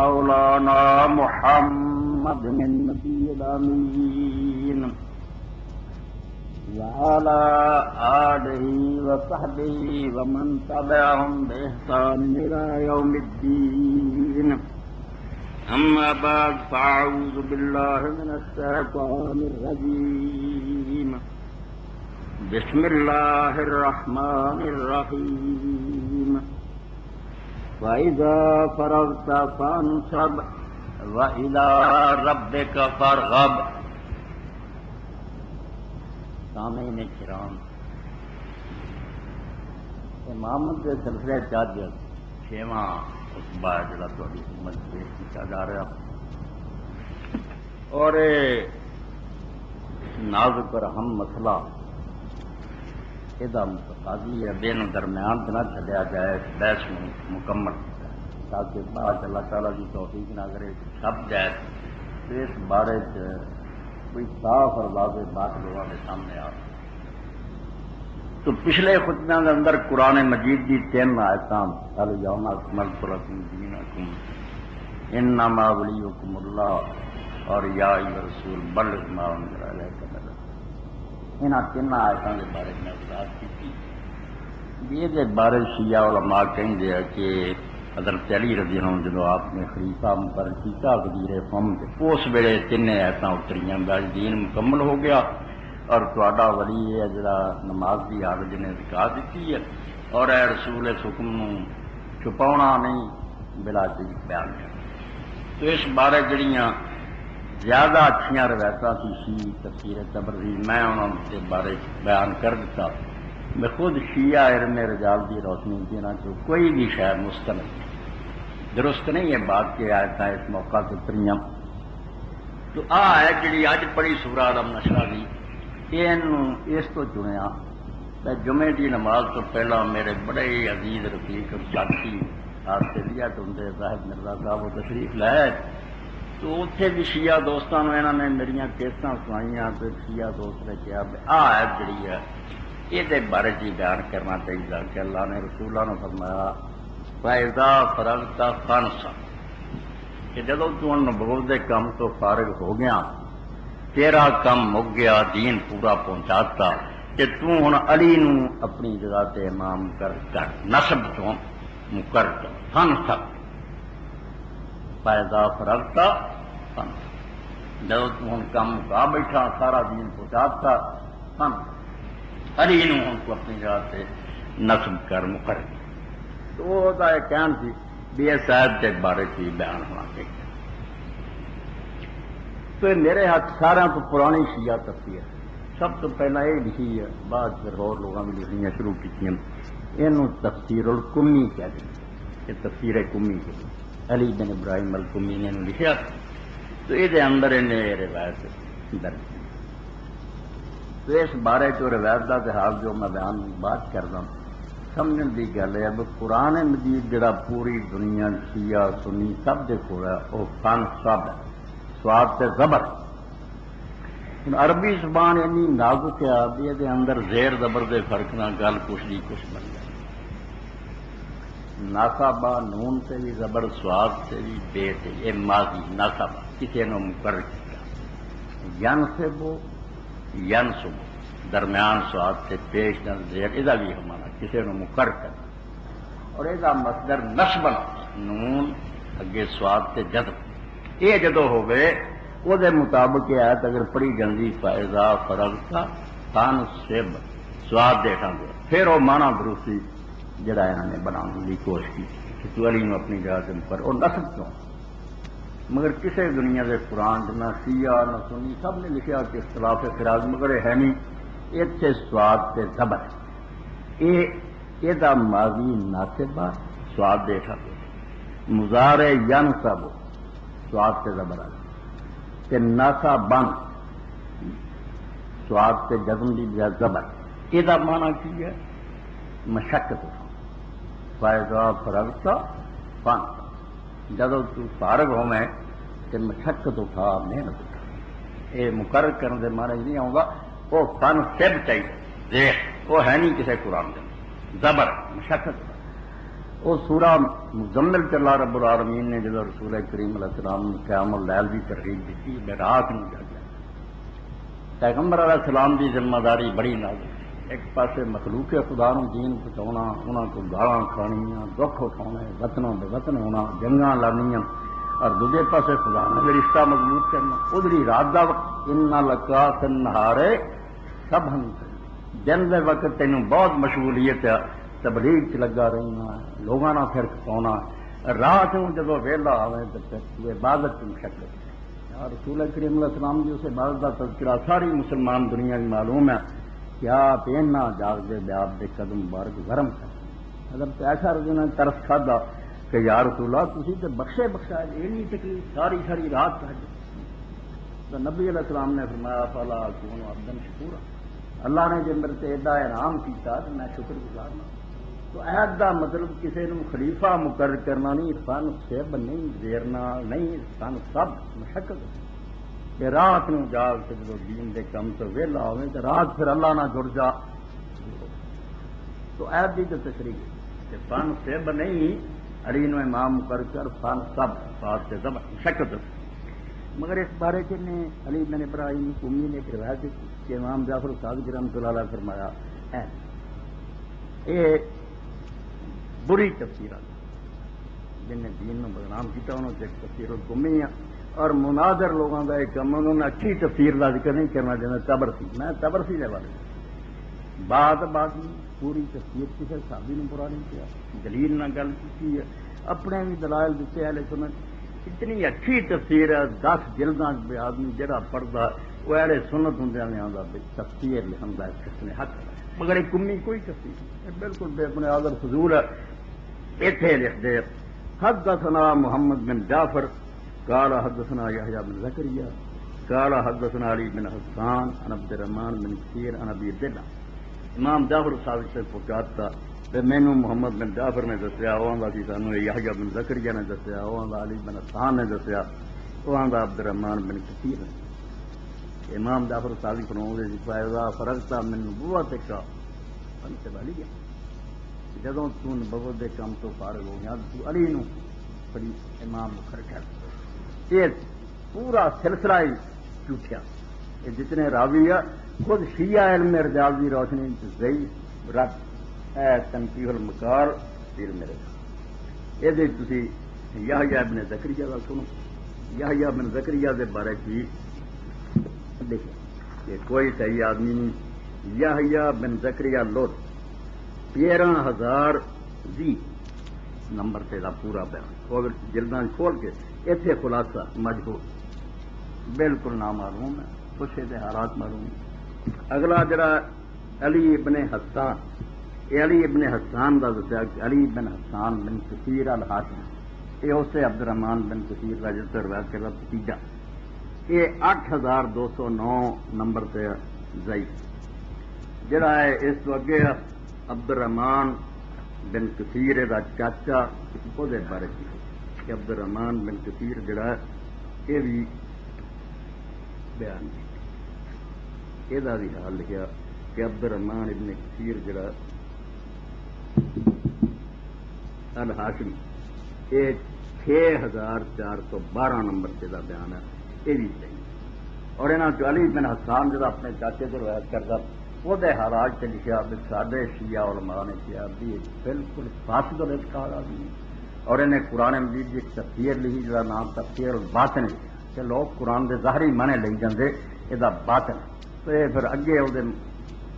مولانا محمد النبي الأمين وعلى آله وصحبه ومن تبعهم بإحسان إلى يوم الدين. أما بعد فأعوذ بالله من الشيطان الرجيم. بسم الله الرحمن الرحيم. وَإِذَا فَرَغْتَ فَانْصَبْ وَإِلَى رَبِّكَ فَارْغَب. سامعین کرام، امامت کے سلسلے چاج چھواں خطبہ جڑا تہاڈی خدمت پیش کیتا جا رہا اور نازک اور اہم مسئلہ یہ متقاضی ہے بین درمیان نہ چلیا جائے، بحث مکمل تاکہ بعد اللہ تعالیٰ کی توفیق نہ کرے سب جائے تو اس بارے کوئی صاف اور واضح بات لوگوں کے سامنے آ. تو پچھلے خطبے کے اندر قرآن مجید کی 3 آیتاں الیوم اکملت لکم دینکم انما ولیکم اللہ اور یا ایھا الرسول بلغ ما انزل الیک من ربک. انہاں 3 آیتوں کے بارے میں وضاحت کی تھی. یہ بارے شیعہ علماء کہیں گے کہ حضرت علی رضی اللہ عنہ جدو آپ نے خلیفہ مقرر کیا وزیر قوم اس ویلے 3 آیتاں اتریاں، دین مکمل ہو گیا اور تہاڈا ولی ہے جڑا نماز دی حالت نے سکھا دیتی ہے اور اے رسول اس حکم نو چھپاونا نہیں بلا بیان کرنا. تو اس بارے جڑیاں زیادہ اچھیاں روایتاں سی تفسیر تبرزی میں انہوں کے بارے بیان کر دیتا. میں خود شیعہ علم رجال کی روشنی دینا چاہوں کوئی بھی شاید مستند درست نہیں ہے بات کہ آیتاں اس موقع سے اتریاں. تو ہے جڑی اج پڑھی سورہ علم نشرح دی اس تو چنیا. میں جمعے کی نماز تو پہلا میرے بڑے ہی عزیز رفیق اور ساتھی آسٹریلیا تو ہوں صاحب مرزا صاحب وہ تشریف لائے تو اتنے بھی شیعہ دوستوں انہوں نے میری کیساں سنائیاں تو شیعہ دوست نے کہا آیت جڑی ہے یہ بارے چ بیان کرنا چاہیے کہ اللہ نے رسولوں نے فرمایا فَإِذَا فَرَغْتَ فَانْصَبْ کہ جدو تو نبوت کے کام تو فارغ ہو گیا، تیرا کام مک گیا، دین پورا پہنچاتا کہ تو ہن علی نو اپنی جگہ تے امام کر نسب تو مقرر کر. فَانْصَبْ فَإِذَا فَرَغْتَ فَانْصَبْ جدو تو ہن کام مکا بیٹھا سارا دین پہنچاتا فَانْصَبْ علی نو ہن کو اپنی جگہ تے نسب کر مقرر. تو وہ کہنا سی بھی اس آیت کے بارے چ بیان ہونا چاہیے. تو میرے ہاتھ سارا تو پرانی شیعہ تفسیر سب تو پہلا یہ لکھی ہے، بعد پھر اور لوگوں بھی لکھنیاں شروع کی یہ تفسیر القمی کہتے ہیں. یہ تفسیر قمی کے علی بن ابراہیم القمی نے لکھا. تو یہ اندر انہیں روایت درج کی. تو اس بارے جو روایت کا اتحاد جو میں بیان بات کرتا ہوں سمجھنے کی گل ہے کہ قرآن مجید جڑا پوری دنیا شیعہ سنی سب کے کول ہے وہ فن سب ہے، سواد سے زبر. عربی زبان اینی نازک ہے بھی یہ اندر زیر زبر کے فرق نہ گل کچھ دی کچھ بن جائے. ناسابا نون سے بھی زبر، سواد سے بھی بے سے یہ ماضی ناسابا کسی نے مقرر کیا. ینصبو ینصبو درمیان سواد سے پیش نہ زیر یہ بھی ہمارا کسی نے مقرر کرنا. اور یہ مصدر نسبن نون اگے سواد سے جذب یہ جدو ہو گئے وہ مطابق یہ آیت اگر پڑھی جاندی فَإِذَا فَرَغْتَ فَانْصِبْ سواد دیکھا گیا پھر وہ مانا درستی جڑا انہوں نے بنانے کی کوشش کی کہ تو علی نو اپنی جگہ سے مقرر اور نسب کیوں. مگر کسی دنیا کے قرآن نہ شیعہ نہ سنی سب نے لکھا کہ اختلاف خراج مگر ہے نہیں. اتنے سواد سے زبر یہ ماضی ناصبہ سواد دیکھا گیا مضارع ینصب سواد سے زبر آ ناسا بند سواد سے جزم دی زبر. یہ مانا کی ہے مشقت. فَإِذَا فَرَغْتَ فَانْصَبْ جدو تو فارغ ہو میں کہ مشقت اٹھا محنت اٹھا. یہ مقرر کرنے کے معنی نہیں آؤں گا وہ فن سب چاہیے دیکھ وہ ہے نہیں کسی قرآن کے زبر مشقت. وہ سورہ مزمل چ اللہ رب العالمین نے جب رسول کریم علیہ السلام قیام اللیل کی ترغیب دیتی میں رات میں جاگیا پیغمبر علیہ السلام کی ذمہ داری بڑی نازک ایک پاسے مخلوق خدا نو دین پہنچاؤنا انہوں کو گالاں کھانیاں دکھ اٹھاؤنے وطنوں بے وطن ہونا جنگاں لڑنیاں اور دوسرے پاسے خدا نے رشتہ مضبوط کرنا ادھری رات دا وقت ان لکا نہارے سب ہم دن دے وقت تینوں بہت مشغولیت تبلیغ چ لگا رہنا لوگوں نہ پھر کھپاؤنا رات میں جب ویلا آئے تو پھر عبادت کی مشقت رسول کریم علیہ السلام کی اس عبادت کا تذکرہ ساری مسلمان دنیا کی معلوم ہے کیا پہننا جاگ دے بیاب دے قدم مبارک گرم کر اگر ایسا رجوع نے ترس کھادا کہ یا رسول اللہ تسی تے بخشے بخشا اینی تکلیف ساری ساری رات کر تو نبی علیہ السلام نے فرمایا فلا کون عبدا شکورا اللہ نے جب میرے تے ایڈا انعام کیتا تو میں شکر گزار ہوں تو عہد دا مطلب کسی نے خلیفہ مقرر کرنا نہیں فن سب نہیں زیرنا نہیں فن سب مشقت کہ رات نو جاگ کے جب دین دے کم تو ویلا ہوئے تو رات پھر اللہ نہ جڑ جا تو عہد دی تو تشریح کہ فن سب نہیں علی نو امام مقرر کر فن سب بات سے سب مشقت مگر اس بارے کے نے علی بن ابراہیم قمی نے ایک روایت کہ امام جعفر صادق رحمۃ اللہ علیہ فرمایا ہے یہ بری تفسیر جن نے دین میں بدنام کیا انہوں نے تفسیر القمی ہے اور مناظر لوگوں کا ایک کم انہوں نے اچھی تفسیر کا ذکر نہیں کرنا چاہتا تبرسی میں تبرسی کے والے بات پوری تفسیر کسی صحابی نے پورا نہیں کیا دلیل نہ گل کی ہے اپنے بھی دلائل دیتے اہل سنت اتنی اچھی تفسیر ہے 10 جلداں پہ آدمی جہاں پڑھتا وہ اہل سنت ہوں نہیں آتا تفسیر لکھن کا کس نے حق مگر ایک کمی کوئی تفسیر بالکل بے بنیاد اور فضول ہے اتنے لکھ دے حدثنا محمد بن جعفر قال حدثنا يحيى بن زكريا قال حدثنا علي بن حسان عن عبد الرحمن بن كثير عن ابي دلہ امام جعفر صادق سے پہنچاتا کہ مینوں محمد بن جعفر نے دسیا وہ سی سانو یحییٰ بن زکریا نے دسیا وہ علی بن حسان نے دسیا وہ عبد الرحمن بن کثیر نے امام جعفر صادق فرماتے ہیں فاذا فرغت من نبوتک انت ولی جدوں تو نبوت دے کام تو فارغ ہو گیا تو علی نو بڑی امام مقرر کر یہ پورا سلسلہ ہی جھوٹیا یہ جتنے راوی ہے خود شیعہ علم رجال کی روشنی ضعیف رد اے تنقیح المکار پیر میرے یہ تھی یحییٰ بن زکریا کا سنو یحییٰ بن زکریا کے بارے کی دیکھیں کہ کوئی صحیح آدمی نہیں یحییٰ بن زکریا لوٹ 13,000 نمبر تیرا پورا بیان جلداں کھول کے اتنے خلاصہ مجبور بالکل نامعلوم ہے کچھ حالات معلوم ہے اگلا جڑا علی ابن حسان یہ علی ابن حسان کا دسیا علی بن حسان بن کثیر الحاشمی یہ اسے عبد الرحمن بن کثیر کا جس روایت کرتا تیجا یہ 8,209 نمبر سے ضعیف جڑا ہے اس تو اگے عبد الرحمن بن کثیر کا چاچا وہ بارے کہ عبد الرحمن بن کثیر جڑا ہے یہ بھی بیان یہ بھی حال لکھا کہ عبد الرحمن ابن کثیر جڑا الحاشمی یہ 6,412 نمبر سے بیان ہے یہ بھی صحیح اور یہاں علی بن حسان جب اپنے چاچے کو روایت کرتا وہ حالات سے لکھا بھی سارے شیعہ علماء نے کیا بھی بالکل فاسد الاعتقاد آدمی اور انہیں قرآن مجید کی ایک تفسیر لکھی جا نام تفسیر الباطن کہ لوگ قرآن کے ظاہری معنی لے جاندے یہ باطن تو یہ پھر اگے وہ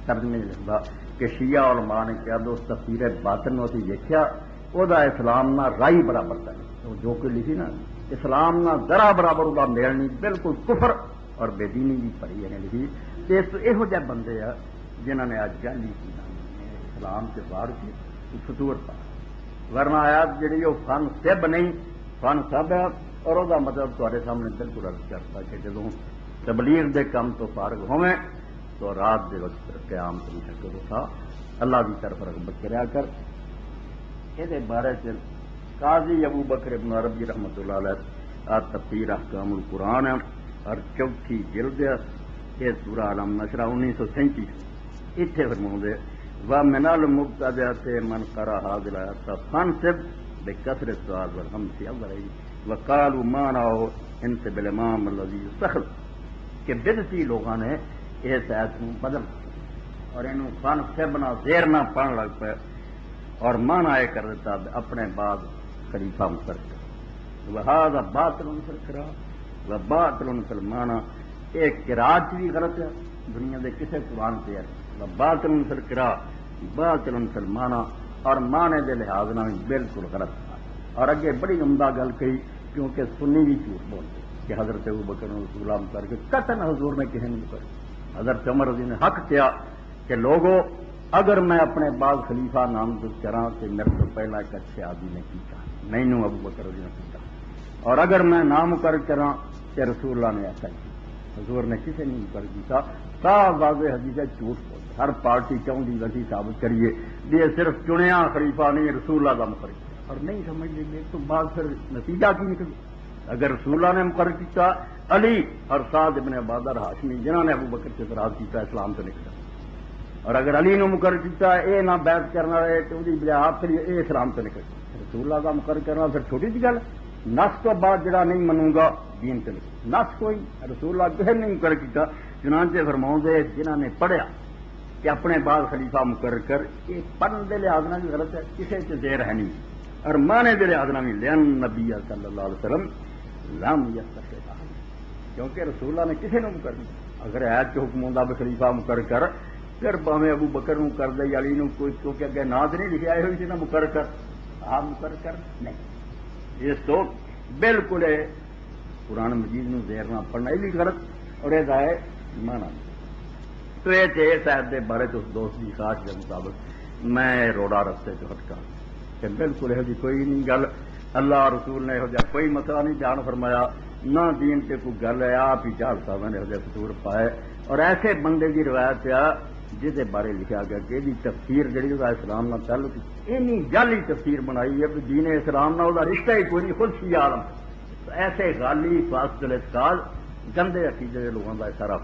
ترجمے لکھتا کہ شیعہ علماء نے کیا دوست تفسیر باطن اسی دیکھا وہ اسلام نہ رائی برابر تھا جو کہ لکھی نا اسلام نہ ذرا برابر وہ میل نہیں بالکل کفر اور بے دینی بھی پڑھی ہے لکھی یہو جہ بندے آ جنہوں نے اج جہلی اسلام کے باہر کی فطور پا ورنہ آیات جہی وہ فن سب نہیں فن سب ہے اور وہ مطلب تے سامنے بالکل عرض کرتا کہ جدوں تبلیغ دے کام تو فارغ ہوئے تو رات دے وقت قیام تو مشکل تھا اللہ کی طرف رغبت کریا کر یہ بارے سے قاضی ابو بکر ابن عربی رحمۃ اللہ علیہ تفسیر احکام القرآن ہے اور چوتھی جلد ہے یہ سورہ علم نشرہ 1937 اتنے فرماؤں ومن المبتدعة من قرأ هذه الآيات فانصب بكسر السؤال والهم في أوله وقالوا ما نعو انصب الإمام الذي يستخل کہ بدعتی لوگوں نے اس آیت کو بدل اور انہوں فن سبنا زیر نہ پڑھنے لگ پے اور مانا یہ کر دیتا اپنے بعد خلیفہ مقرر کر وہذا باطل فی القراءۃ و باطل فی المعنی ایک قراءت بھی غلط ہے دنیا دے کسے قرآن پہ ہے و باطل فی القراءۃ باطل فی المعنی اور معنی دے لحاظ نہ بالکل غلط ہے اور اگے بڑی عمدہ گل کہی کیونکہ سنی بھی جھوٹ بولتے کہ حضرت ابوبکر رسول اللہ کر کے قطعاً حضور نے کسی نے کر حضرت عمر رضی نے حق کیا کہ لوگوں اگر میں اپنے بعد خلیفہ نامزد کراں تو میرے تو پہلا ایک اچھے آدمی نے کیتا نہیں نو ابوبکر رضی نے کیتا اور اگر میں نام مقرر کراں کہ رسول اللہ نے ایسا کیا حضور نے کسی نہیں مقرر کیتا صاف واضح حدیث ہے جھوٹ بولتے ہر پارٹی چاہوں دی ویسی ثابت کریے یہ صرف چنیا خلیفہ نہیں رسول اللہ کا مقرر کیا اور نہیں سمجھ لیں گے تو بعد پھر نتیجہ کی نکل اگر رسول اللہ نے مقرر کیا علی اور سعد ابن عبادہ ہاشمی جنہوں نے ابو بکر سے اعتراض کیا اسلام سے نکلا اور اگر علی نے مقرر کیا اے نہ بیعت کرنا ہے تو بجائے آپ کے لیے اے اسلام سے نکل رسول اللہ کا مقرر کرنا پھر چھوٹی سی گل نس تو بعد جڑا نہیں منوں گا دین سے نکل نس کوئی رسول اللہ کسی نے مقرر کیا چنانچہ فرماؤں دے جنہوں نے پڑھیا کہ اپنے بعد خلیفہ مقرر کر یہ پڑھنے کے لحاظ بھی غلط ہے کسی سے دیر ہے نہیں اور مانے دے لحاظ بھی لین نبی صلی اللہ علیہ وسلم لم یستخلف کیونکہ رسول اللہ نے کسی نے مقرر کیا اگر ایت کے حکم ہوندا بھی خلیفہ مقرر کر پھر باویں ابو بکر نو کر دے علی نو کوئی کیونکہ اگے ناد نہیں لکھیا ہوئی سی نا مقرر کر آپ مقرر کر نہیں اس تو بالکل قرآن مجید نو زیر نہ پڑھنا یہ بھی غلط اور یہ ہے مانا تو یہ تھے صاحب دے بارے تو اس دوست کی خواہش کے مطابق میں روڑا رستے سے ہٹکا کہ بالکل یہ جی کوئی نہیں گل اللہ رسول نے یہ کوئی مسئلہ نہیں جان فرمایا نہ دین کے کوئی گل ہے آپ ہی جال صاحب نے یہ فطور پائے اور ایسے بندے کی روایت ہے جس بارے لکھا گیا کہ یہ تفسیر جہی وہ اسلام نہ تعلق اینی جعلی تفسیر بنائی ہے کہ دین اسلام نہ وہ رشتہ ہی کوئی نہیں خود سی عالم ایسے غالی فاسد اعتقاد گندے عقیدے کے لوگوں کا سارا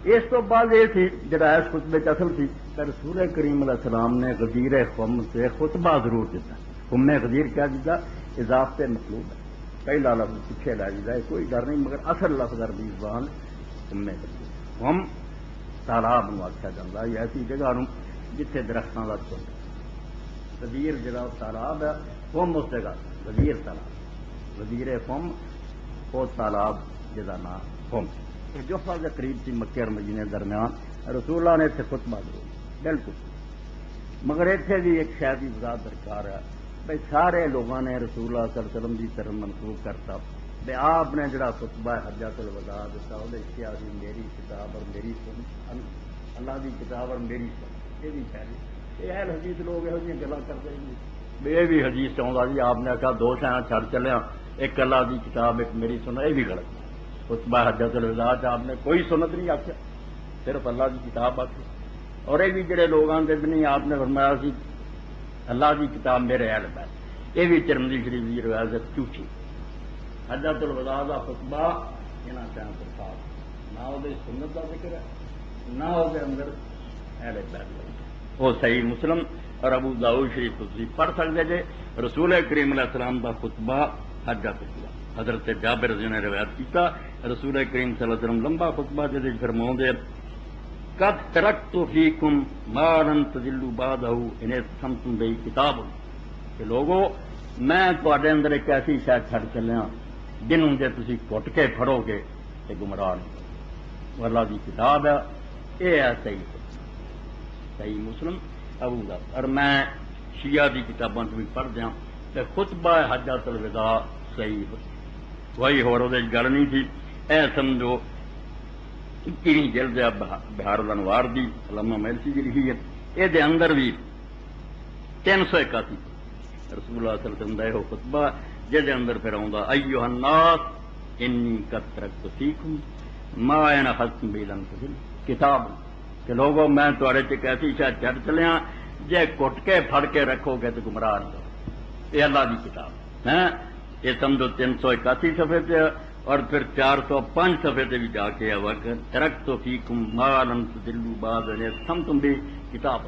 اس تو بعد یہ تھی جڑا اس خطبے کی اصل تھی کہ رسول کریم علیہ السلام نے غدیر خم سے خطبہ ضرور دیتا خم غدیر کیا دیتا اضافت مطلوب ہے پہلا لفظ پیچھے لا جائے کوئی ڈر نہیں مگر اصل لفظ عربی زبان خم غدیر خم تالاب آخیا جاتا ہے ایسی جگہ جتنے درختوں کا چھوٹ غدیر جڑا تالاب ہے خم اس جگہ غدیر تالاب وزیر قوم وہ تالاب جہاں نام قوم جوفا کے قریب تھی مکے اور مدینے درمیان رسول اللہ نے اتنے خطبہ دیا بالکل مگر اتنے بھی ایک شاید کی وضاحت درکار ہے بھائی سارے لوگوں نے رسول اللہ صلی اللہ علیہ وسلم کی طرف منسوخ کرتا بھائی آپ نے جڑا خطبہ حجۃ الوداع دیتا وہ کیا میری کتاب اور میری سن اللہ کی کتاب اور میری سن یہ بھی پہلے یہ اہل حدیث لوگ یہو جی گلا کرتے ہیں یہ بھی حدیث چاہتا جی آپ نے آخا دو شاید چھڑ چلے ایک اللہ کی کتاب ایک میری سنت یہ بھی غلط ہے خطبہ حجۃ الوداع آپ نے کوئی سنت نہیں آخیا صرف اللہ کی کتاب آخی اور یہ بھی جڑے لوگ آتے نہیں آپ نے فرمایا سی اللہ کی کتاب میرے علم ہے یہ بھی ترمذی شریف کی روایت جھوٹھی حجۃ الوداع کا خطبہ یہاں شاید صاحب نہ وہ سنت کا ذکر ہے نہ وہ اندر اہل بیت وہ صحیح مسلم اور ابو داؤد شریف تسی پڑھ سکتے جے رسول کریم علیہ السلام کا خطبہ حجۃ الوداع حضرت جابر رضی نے روایت کیتا رسول کریم صلی اللہ علیہ وسلم لمبا خطبہ جے فرماؤں دے قد ترکت فیکم ما لن تضلوا بعدہ ان استمتم بہ کتاب کہ لوگوں میں تواڈے اندر ایک ایسی شے چھڑ چلیا جنوں جے تسی کٹ کے پھڑو گے تے گمراہ نہیں وہ اللہ کی کتاب ہے یہ ہے صحیح مسلم ابو داؤد اور میں شیعہ کی کتابوں بھی پڑھ دیا کہ خطبہ حجۃ الوداع صحیح وہی ہو گل نہیں تھی اے سمجھو کہیں جلد بہار الانوار دی علامہ میلسی کی لکھی ہے یہ اندر بھی 381 رسول اللہ صلی اللہ علیہ وسلم کا یہ خطبہ جہد اندر پھر آؤں ایھا الناس انی قد ترکت فیکم ما ان اخذتم بہ لن تضلوا کتاب کہ لوگوں میں تھوڑے چ ایسی شاید چڑھ چلیا جے کٹ کے پھڑ کے رکھو گے تو گمراہ نہیں ہو یہ اللہ کی کتاب ہے یہ سمجھو 381 صفحے سے اور پھر 405 صفحے سے بھی جا کے ترکت فیکم ما لن تضلوا بعد اذ اقسمتم بھی کتاب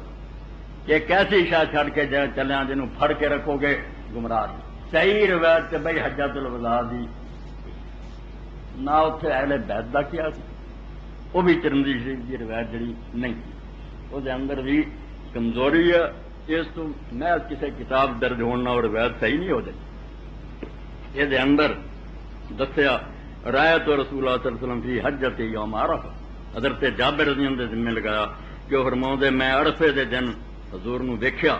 کہ کیسی شاہ چھڑ کے چلے جنہوں پھڑ کے رکھو گے گمراہ صحیح روایت سے بھائی حجۃ الوداع دی نہ اتنے اہل بیت کا کیا وہ بھی ترمذی شریف کی روایت جڑی نہیں تھی وہ اندر بھی کمزوری ہے اس تو میں کسی کتاب درج ہونا اور روایت صحیح نہیں ہو جائے یہ اندر دسیا رایت رسول اللہ صلی اللہ علیہ وسلم فی حجۃ یوم عرفہ حضرت جابر رضی اللہ عنہ دے ذمہ لگایا جو فرماؤں دے میں عرفے دے دن حضور نو ویکھیا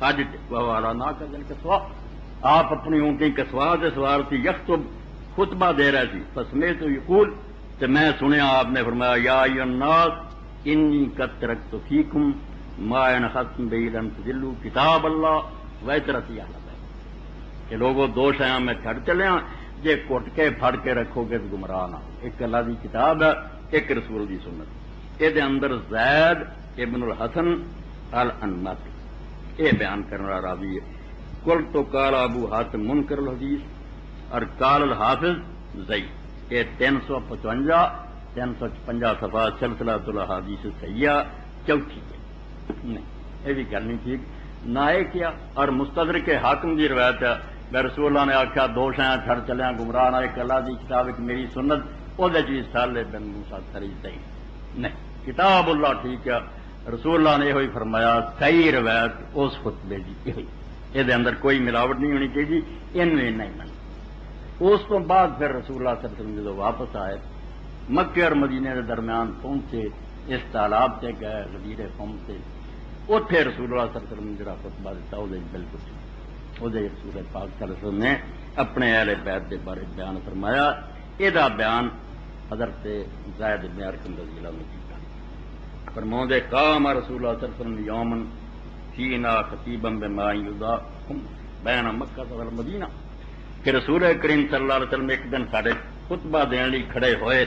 حج وہ والا نہ کر دن کسوا آپ اپنی اونٹی کسوا دے سوار تھی یخطب خطبہ دے رہے تھی فسمعت یقول تو میں سنیا آپ نے فرمایا یا ایھا الناس انی قد ترکت فیکم ما ان ختم بہ لن تضلوا کتاب اللہ وعترتی اہل بیت کہ لوگوں دو شیاں میں چھڑ چلے ہیں جے کٹ کے پھڑ کے رکھو گے تو گمراہ نہ ایک اللہ دی کتاب ہے ایک رسول دی سنت یہ اندر زید ابن الحسن الانماطی یہ بیان کرنے والا راوی ہے کل تو قال ابو حاتم منکر الحدیث اور قال الحافظ زئی یہ 355 356 صفحہ سلسلہ الاحادیث صحیحہ چوتھی ہے نہیں یہ بھی کرنی ٹھیک نہ کیا اور مستدرک حاکم دی روایت ہے میں رسول اللہ نے آخیا دو شاید چھڑ چلے گمراہ نہ ایک اللہ دی کتاب ایک میری سنت وہ چیز سالے بن موسیٰ خرید نہیں کتاب اللہ ٹھیک ہے رسول اللہ نے یہ فرمایا صحیح روایت اس خطبے کی یہ اندر کوئی ملاوٹ نہیں ہونی چاہیے ان میں نہیں من اس تو بعد پھر رسول اللہ صلی اللہ علیہ وسلم جب واپس آئے مکے اور مدینے کے درمیان پہنچے اس تالاب سے گئے غدیر قوم سے اتنے رسول اللہ صلی اللہ علیہ وسلم نے جڑا خطبہ دیتا وہ بالکل وہ رسول پاک صلی اللہ علیہ وسلم نے اپنے اہل بیت کے بارے بیان فرمایا یہ بیان حضرت زید بن ارقم رضی اللہ عنہ کیتا فرماؤں دے قام رسول اللہ صلی اللہ علیہ وسلم یومن فینا خطیبا بما یضاحم بین مکہ والمدینہ کہ رسول کریم صلی اللہ علیہ وسلم ایک دن سارے خطبہ دین لی کھڑے ہوئے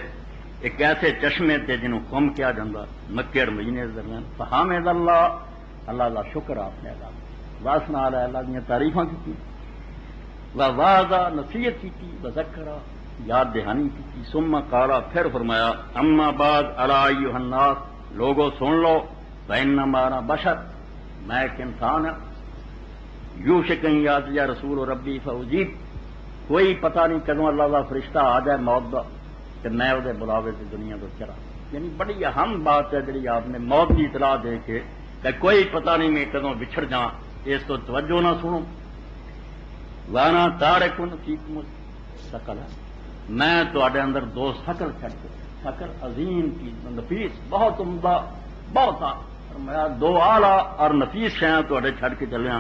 ایک ایسے چشمے تے جنہوں قوم کیا جاندہ مکے اور مدینے کے درمیان فحمد اللہ کا شکر آپ نے ادا واسنا علیہ اللہ دیا تعریفاں کی وعظہ نصیحت کی وذکرہ یاد دہانی کی ثم قالا پھر فرمایا اما بعد الا ایھا الناس لوگوں سن لو فانما انا بشر میں ایک انسان ہوں یوشک ان یاتی رسول ربی فاجیب کوئی پتہ نہیں کدوں اللہ کا فرشتہ آ جائے موت کا کہ میں وہ بلاوے سے دنیا کو چرا یعنی بڑی اہم بات ہے جی آپ نے موت کی اطلاع دے کے کہ کوئی پتہ نہیں میں کدوں بچھڑ جاں اس تو توجہ نہ سنو وانا تارکن فیکم ثقل میں تواڈے اندر دو ثقل چھڑ کے ثقل عظیم کی نفیس بہت عمدہ بہت فرمایا دو اعلیٰ اور نفیس شیاں تواڈے چھڑ کے چلیاں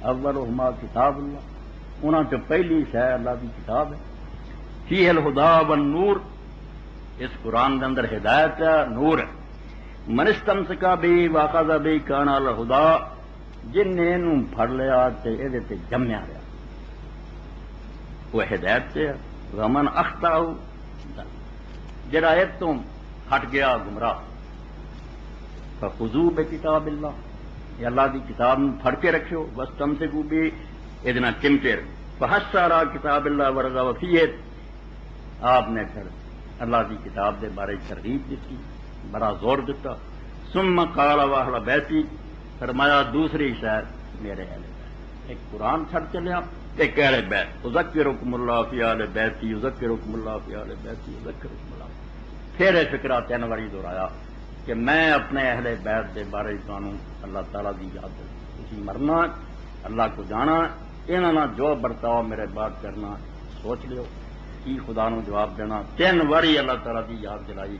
اولہما کتاب اللہ انہاں چ پہلی شے اللہ کی کتاب ہے فیہ الہدی والنور اس قرآن کے اندر ہدایت ہے نور ہے من استمسک بھی واخذ بھی کان علی الہدی جن نے انہوں پھڑ لیا تے یہ تے جمیا رہا وہ ہدایت سے ومن اخطا جڑا ایک تو ہٹ گیا گمراہ فخذوا بکتاب اللہ یہ اللہ کی کتاب پھڑ کے رکھو واستمسکوا بھی یہ چمٹے فحسر کتاب اللہ ورغب فیہ آپ نے پھر اللہ کی کتاب کے بارے ترغیب دیتی بڑا زور دیتا ثم قال واہل بیتی فرمایا دوسری شاید میرے اہل بیت ایک قرآن چھڑ چلیا ایک اہل بیت اذکرکم اللہ فی اہل بیتی اذکرکم اللہ فی اہل بیتی اذکرکم اللہ پھر یہ فکرہ 3 باری دہرایا کہ میں اپنے اہل بیت کے بارے تمہیں اللہ تعالیٰ کی یاد دوں تھی مرنا اللہ کو جانا انہاں جو برتاؤ میرے بات کرنا سوچ لیو کی خدا نو جواب دینا 3 باری اللہ تعالیٰ کی یاد دلائی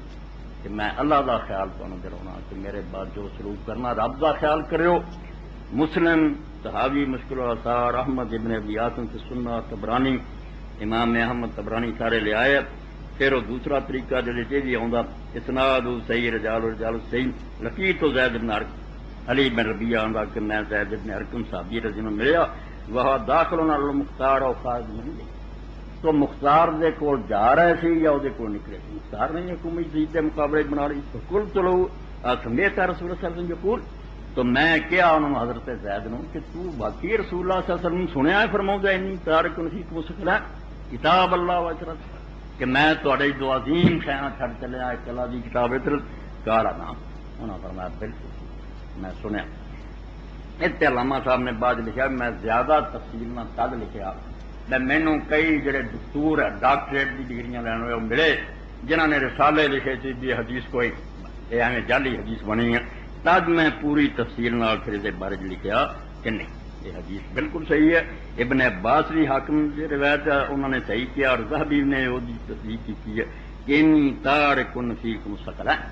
کہ میں اللہ کا خیال تمہیں دلاؤنا کہ میرے بعد جو سلوک کرنا رب کا خیال کرو مسلم صحابی مشکل الاثار احمد ابن ابی عاصم سے سننا طبرانی امام احمد طبرانی سارے لے آئے پھر وہ دوسرا طریقہ جو چاہیے آؤں اسناد صحیح رجال رجال صحیح لقیت تو زید بن ارقم علی بن ربیہ آندا کہ میں زید بن ارقم صحابی رضی اللہ ملیا وہ داخل المختار اور خارج نہیں لے تو مختار دے کول جا رہے تھے یا وہ کول نکلے تھے مختار نہیں حکومت جدید کے مقابلے بنا رہی تو کل چلو سمیت ہے رسول اللہ صلی اللہ علیہ وسلم جو کول تو میں کیا انہوں حضرت زید نو کہ تو باقی رسول اللہ صلی اللہ علیہ وسلم سنیا ہے فرماؤں گا انی تارکن فیکم ثقلین کتاب اللہ وعترت کہ میں تھوڑے دو عظیم شہاں چھڑ چلیا ایک اللہ دی کتاب ادھر کالا نام انہوں نے فرمایا بالکل میں سنیا اتنے علامہ صاحب نے بعد لکھا میں زیادہ تفصیل نہ تد لکھا مینوں کئی جڑے دستور ڈاکٹریٹ کی ڈگریاں لین ہوئے ملے جنہوں نے رسالے لکھے تھے بھی حدیث کوئی ایویں جعلی حدیث بنی ہے تد میں پوری تفصیل نال پھر اس بارے لکھا کہ نہیں یہ حدیث بالکل صحیح ہے ابن عباس بھی حاکم کی روایت ہے انہوں نے صحیح کیا اور ذہبی نے وہ تصدیق کی ہے کہ انی تارکن فیکم ثقلین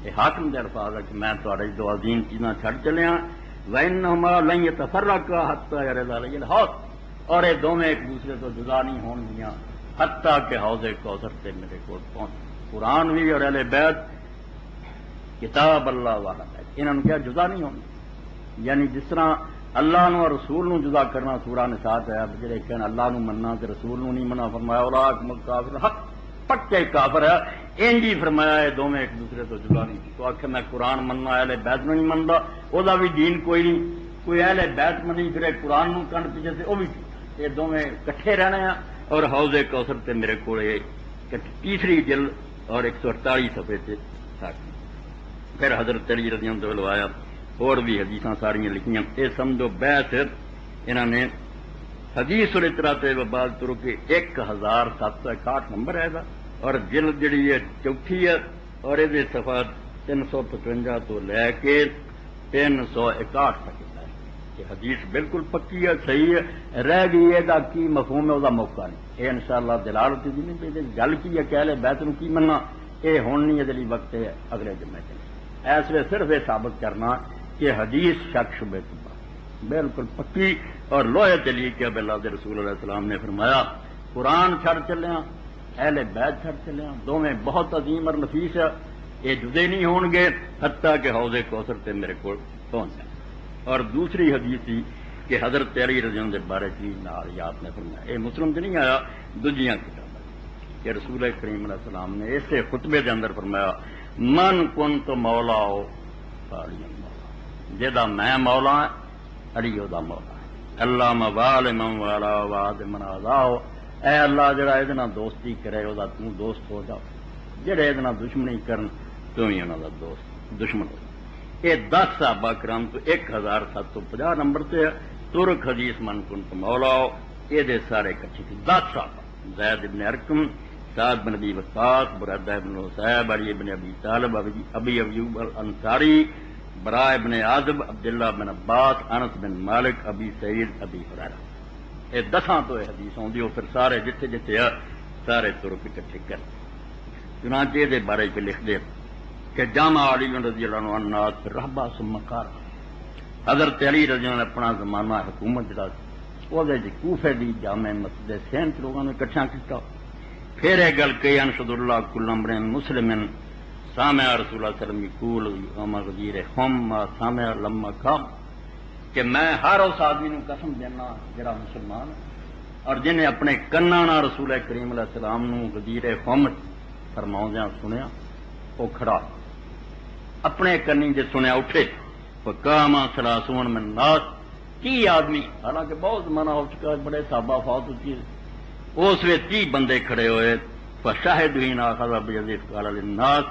یہ حاکم دے الفاظ ہے کہ میں تھوڑے دو عظیم چیزاں چھڑ چلیا وانہما لن یتفرقا حتی یرد علی الحوض اور یہ دونوں ایک دوسرے تو جدا نہیں ہون گیاں حتیٰ کہ حوض کوثر سے میرے کو پہنچ قرآن بھی اور اہل بیت کتاب اللہ والا ہے انہوں نے کیا جدا نہیں ہونا یعنی جس طرح اللہ نو اور رسول نو جدا کرنا سورہ نساء ہے جڑے کہن اللہ نو مننا تے رسول نو نہیں مننا فرمایا اولئک کافر حق پکے کافر ہے انج ہی فرمایا ہے دونوں ایک دوسرے تو جدا نہیں تو آخر میں قرآن مننا اہل بیت نو نہیں منتا وہ بھی دین کوئی نہیں کوئی اہل بیت منی پھر قرآن نو کنڈ پیچھے سے وہ بھی یہ دونوں کٹھے رہنے ہیں اور حوض کوثر تے میرے کو تیسری جلد اور 148 صفحے سے پھر حضرت علی رضی اللہ عنہ آیا اور بھی حدیثاں ساریاں لکھیاں یہ سمجھو بحث انہوں نے حدیث الاطراء وبعض طرق 1761 نمبر ہے اور جلد جڑی ہے چوتھی ہے اور یہ صفحہ 355 تو لے کے 361 تک یہ حدیث بالکل پکی ہے صحیح ہے رہ گئی یہ کی مفہوم ہے وہ موقع نہیں یہ انشاءاللہ دلالت دی نہیں پہ گل کی ہے کہ لے بیت نو کی مننا یہ ہون نہیں یہ وقت ہے اگلے جمعے کے اس لیے صرف یہ ثابت کرنا کہ حدیث شک شبے کی بات بالکل پکی اور لوہے دلی کے اب اللہ رسول علیہ السلام نے فرمایا قرآن چھڑ چلے اہل بیت چھڑ چلے دونوں بہت عظیم اور نفیس ہے یہ جدے نہیں ہون گے حتیٰ کہ حوض کوثر تے میرے کو پہنچ جائے اور دوسری حدیث تھی کہ حضرت علی رضی اللہ عنہ بارے کی نال آپ نے فرمایا یہ مسلم سے نہیں آیا دوجیاں کتابیں کہ رسول کریم علیہ السلام نے اسے خطبے کے اندر فرمایا من کنت مولا ہو علی مولا جہاں میں مولا علی دا مولا اللہ موال من والا واد من آزاؤ اے اللہ جڑا یہ دوستی کرے وہ دوست ہو جاؤ جڑے یہ دشمنی کرن تو ہی انہوں کا دوست دشمن ہو یہ 10 صحابہ کرام تو 1750 نمبر سے ترک حدیث من کنت مولا یہ سارے کٹھے تھے 10 صحابہ زید ابن ارقم سعد بن ابی وقاص برادہ ابن حصیب علی ابن ابی طالب ابی ایوب الانصاری براء ابن عازب عبداللہ بن عباس انس بن مالک ابی سعید ابی ہریرہ یہ 10 تو یہ حدیث آؤں پھر سارے جتھے جتھے سارے ترک اکٹھے کر چنانچہ یہ بارے پہ لکھ دے کہ جامع علی رضی اللہ عنہ الناس پھر رہبا ثم قال حضرت علی رضی اللہ عنہ اپنا زمانہ حکومت جڑا وہ کوفے دی جامع مسجد سینٹ لوگوں نے اکٹھا کیتا پھر یہ گل کہ انشد اللہ کل امر مسلم سامع رسول اللہ صلی اللہ علیہ وسلم یقول یوم غدیر ہم سامع لما قام کہ میں ہر اس آدمی نو قسم دینا جڑا مسلمان اور جنہیں اپنے کناں رسول کریم علیہ السلام نو غدیر ہم فرماؤندیاں سنیا وہ کھڑا اپنے کنی جے سنیا اٹھے فقاما ثلاثون من الناس 30 آدمی حالانکہ بہت منع ہو چکا بڑے صحابہ فوت ہو چکے اس میں 30 بندے کھڑے ہوئے فشاہدین اخذ بیضیف قال للناس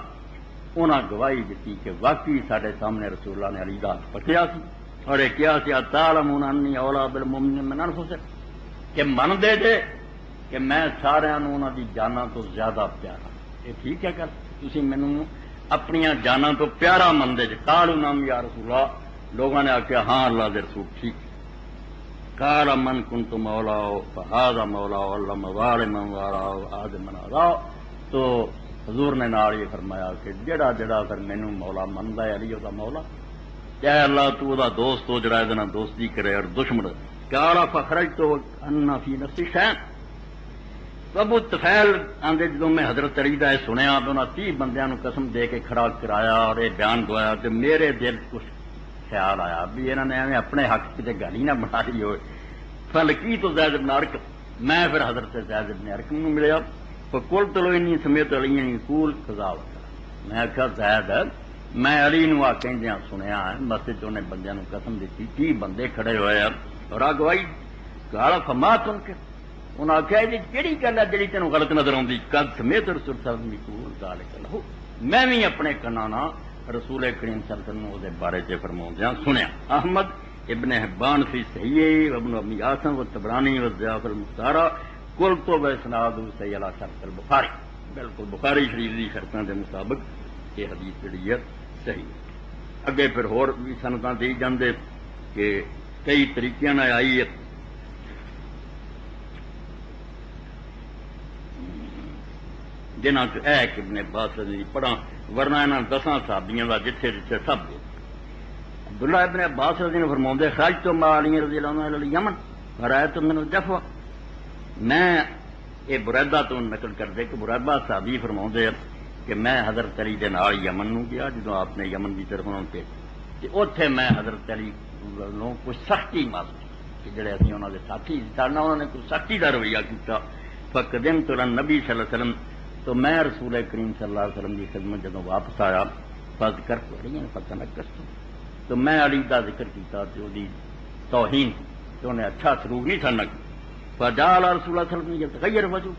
انہاں گواہی دیتی کہ واقعی سارے سامنے رسول اللہ نے علی دا پکیا سی اور یہ کیا سی تعلمون انی اولا بالمؤمنین من انفسہم کہ من دے دے کہ میں سارے انہاں دی جاناں تو زیادہ پیارا یہ ٹھیک ہے کہ تسی مینوں اپنی جانا تو پیارا مندے قالوا نام یا رسول اللہ لوگوں نے آخیا ہاں اللہ دے رسول ٹھیک قال من کنت مولا فهذا مولا والله موال من والا وعاد من آزا تو حضور نے نال یہ فرمایا کہ جڑا جڑا پھر مینوں مولا مندا ہے علی دا مولا اے اللہ تو دا دوست ہو جڑا دے نال دوستی کرے اور دشمن قال فخرجت ان فی نفسی شیء ابو طفیل آدھے جدو میں حضرت علی دا سنیا تو انہاں 30 بندیاں نو قسم دے کے کھڑا کرایا اور یہ بیان دوایا تو میرے دل کچھ خیال آیا بھی انہوں نے ایویں اپنے حق کتے گل ہی نہ بنا لی ہوئے فلکی تو زید بن ارقم میں پھر حضرت زید بن ارقم نو ملیا فقلت له انی سمعت علی یقول کذا میں آخیا زید میں علی نو کہندیاں سنیا ہے مسجد چ انہیں بندیاں نو قسم دیتی 30 بندے کھڑے ہوئے اور گواہی قال فما تنکر انہوں نے آخیا یہ کہڑی گل ہے جی تینوں غلط نظر آتی؟ کد سمیت رسول صاحب کی قول ذالک لہو، میں بھی اپنے کنا نال رسول کریم صلی اللہ علیہ وسلم وہ بارے چ فرماؤندیاں سنیا۔ احمد ابن حبان فی صحیح ابن ابی عاصم و طبرانی و ضیاف المختارہ کل تو بسناد صحیح علی شرط البخاری، بالکل بخاری شریف کی شرطوں کے مطابق یہ حدیث جڑی ہے صحیح۔ اگے پھر ہور بھی سنداں دی جاندے کہ کئی طریقے نال آئی ہے، جنہاں چ اے کہ ابن عباس رضی اللہ پڑھا، ورنہ انہاں 10 صحابیاں دا جتھے جتھے سب دے۔ عبداللہ ابن عباس رضی اللہ فرماؤندے خرجت مع علی رضی اللہ عنہ الی یمن فرأیت من الجفوہ، میں یہ بریدہ تو نقل کر دے کہ بریدہ صحابی فرماؤندے کہ میں حضرت علی دے نال یمن نو گیا جدوں آپ نے یمن کی طرف انہوں تے اوتھے میں حضرت علی نوں کچھ سختی محسوس کہ جڑے اسی انہاں دے ساتھی سن انہوں نے کچھ سختی دا رویہ کیتا۔ فقدمت النبی صلی اللہ علیہ وسلم، تو میں رسول کریم صلی اللہ علیہ وسلم کی خدمت جدوں واپس آیا فذکر علی فتنکست، تو میں علی دا ذکر کیتا تے اودی توہین تو انہیں اچھا سلوک نہیں تھا کیا۔ فجعل رسول اللہ صلی اللہ علیہ وسلم یتغیر وجہ،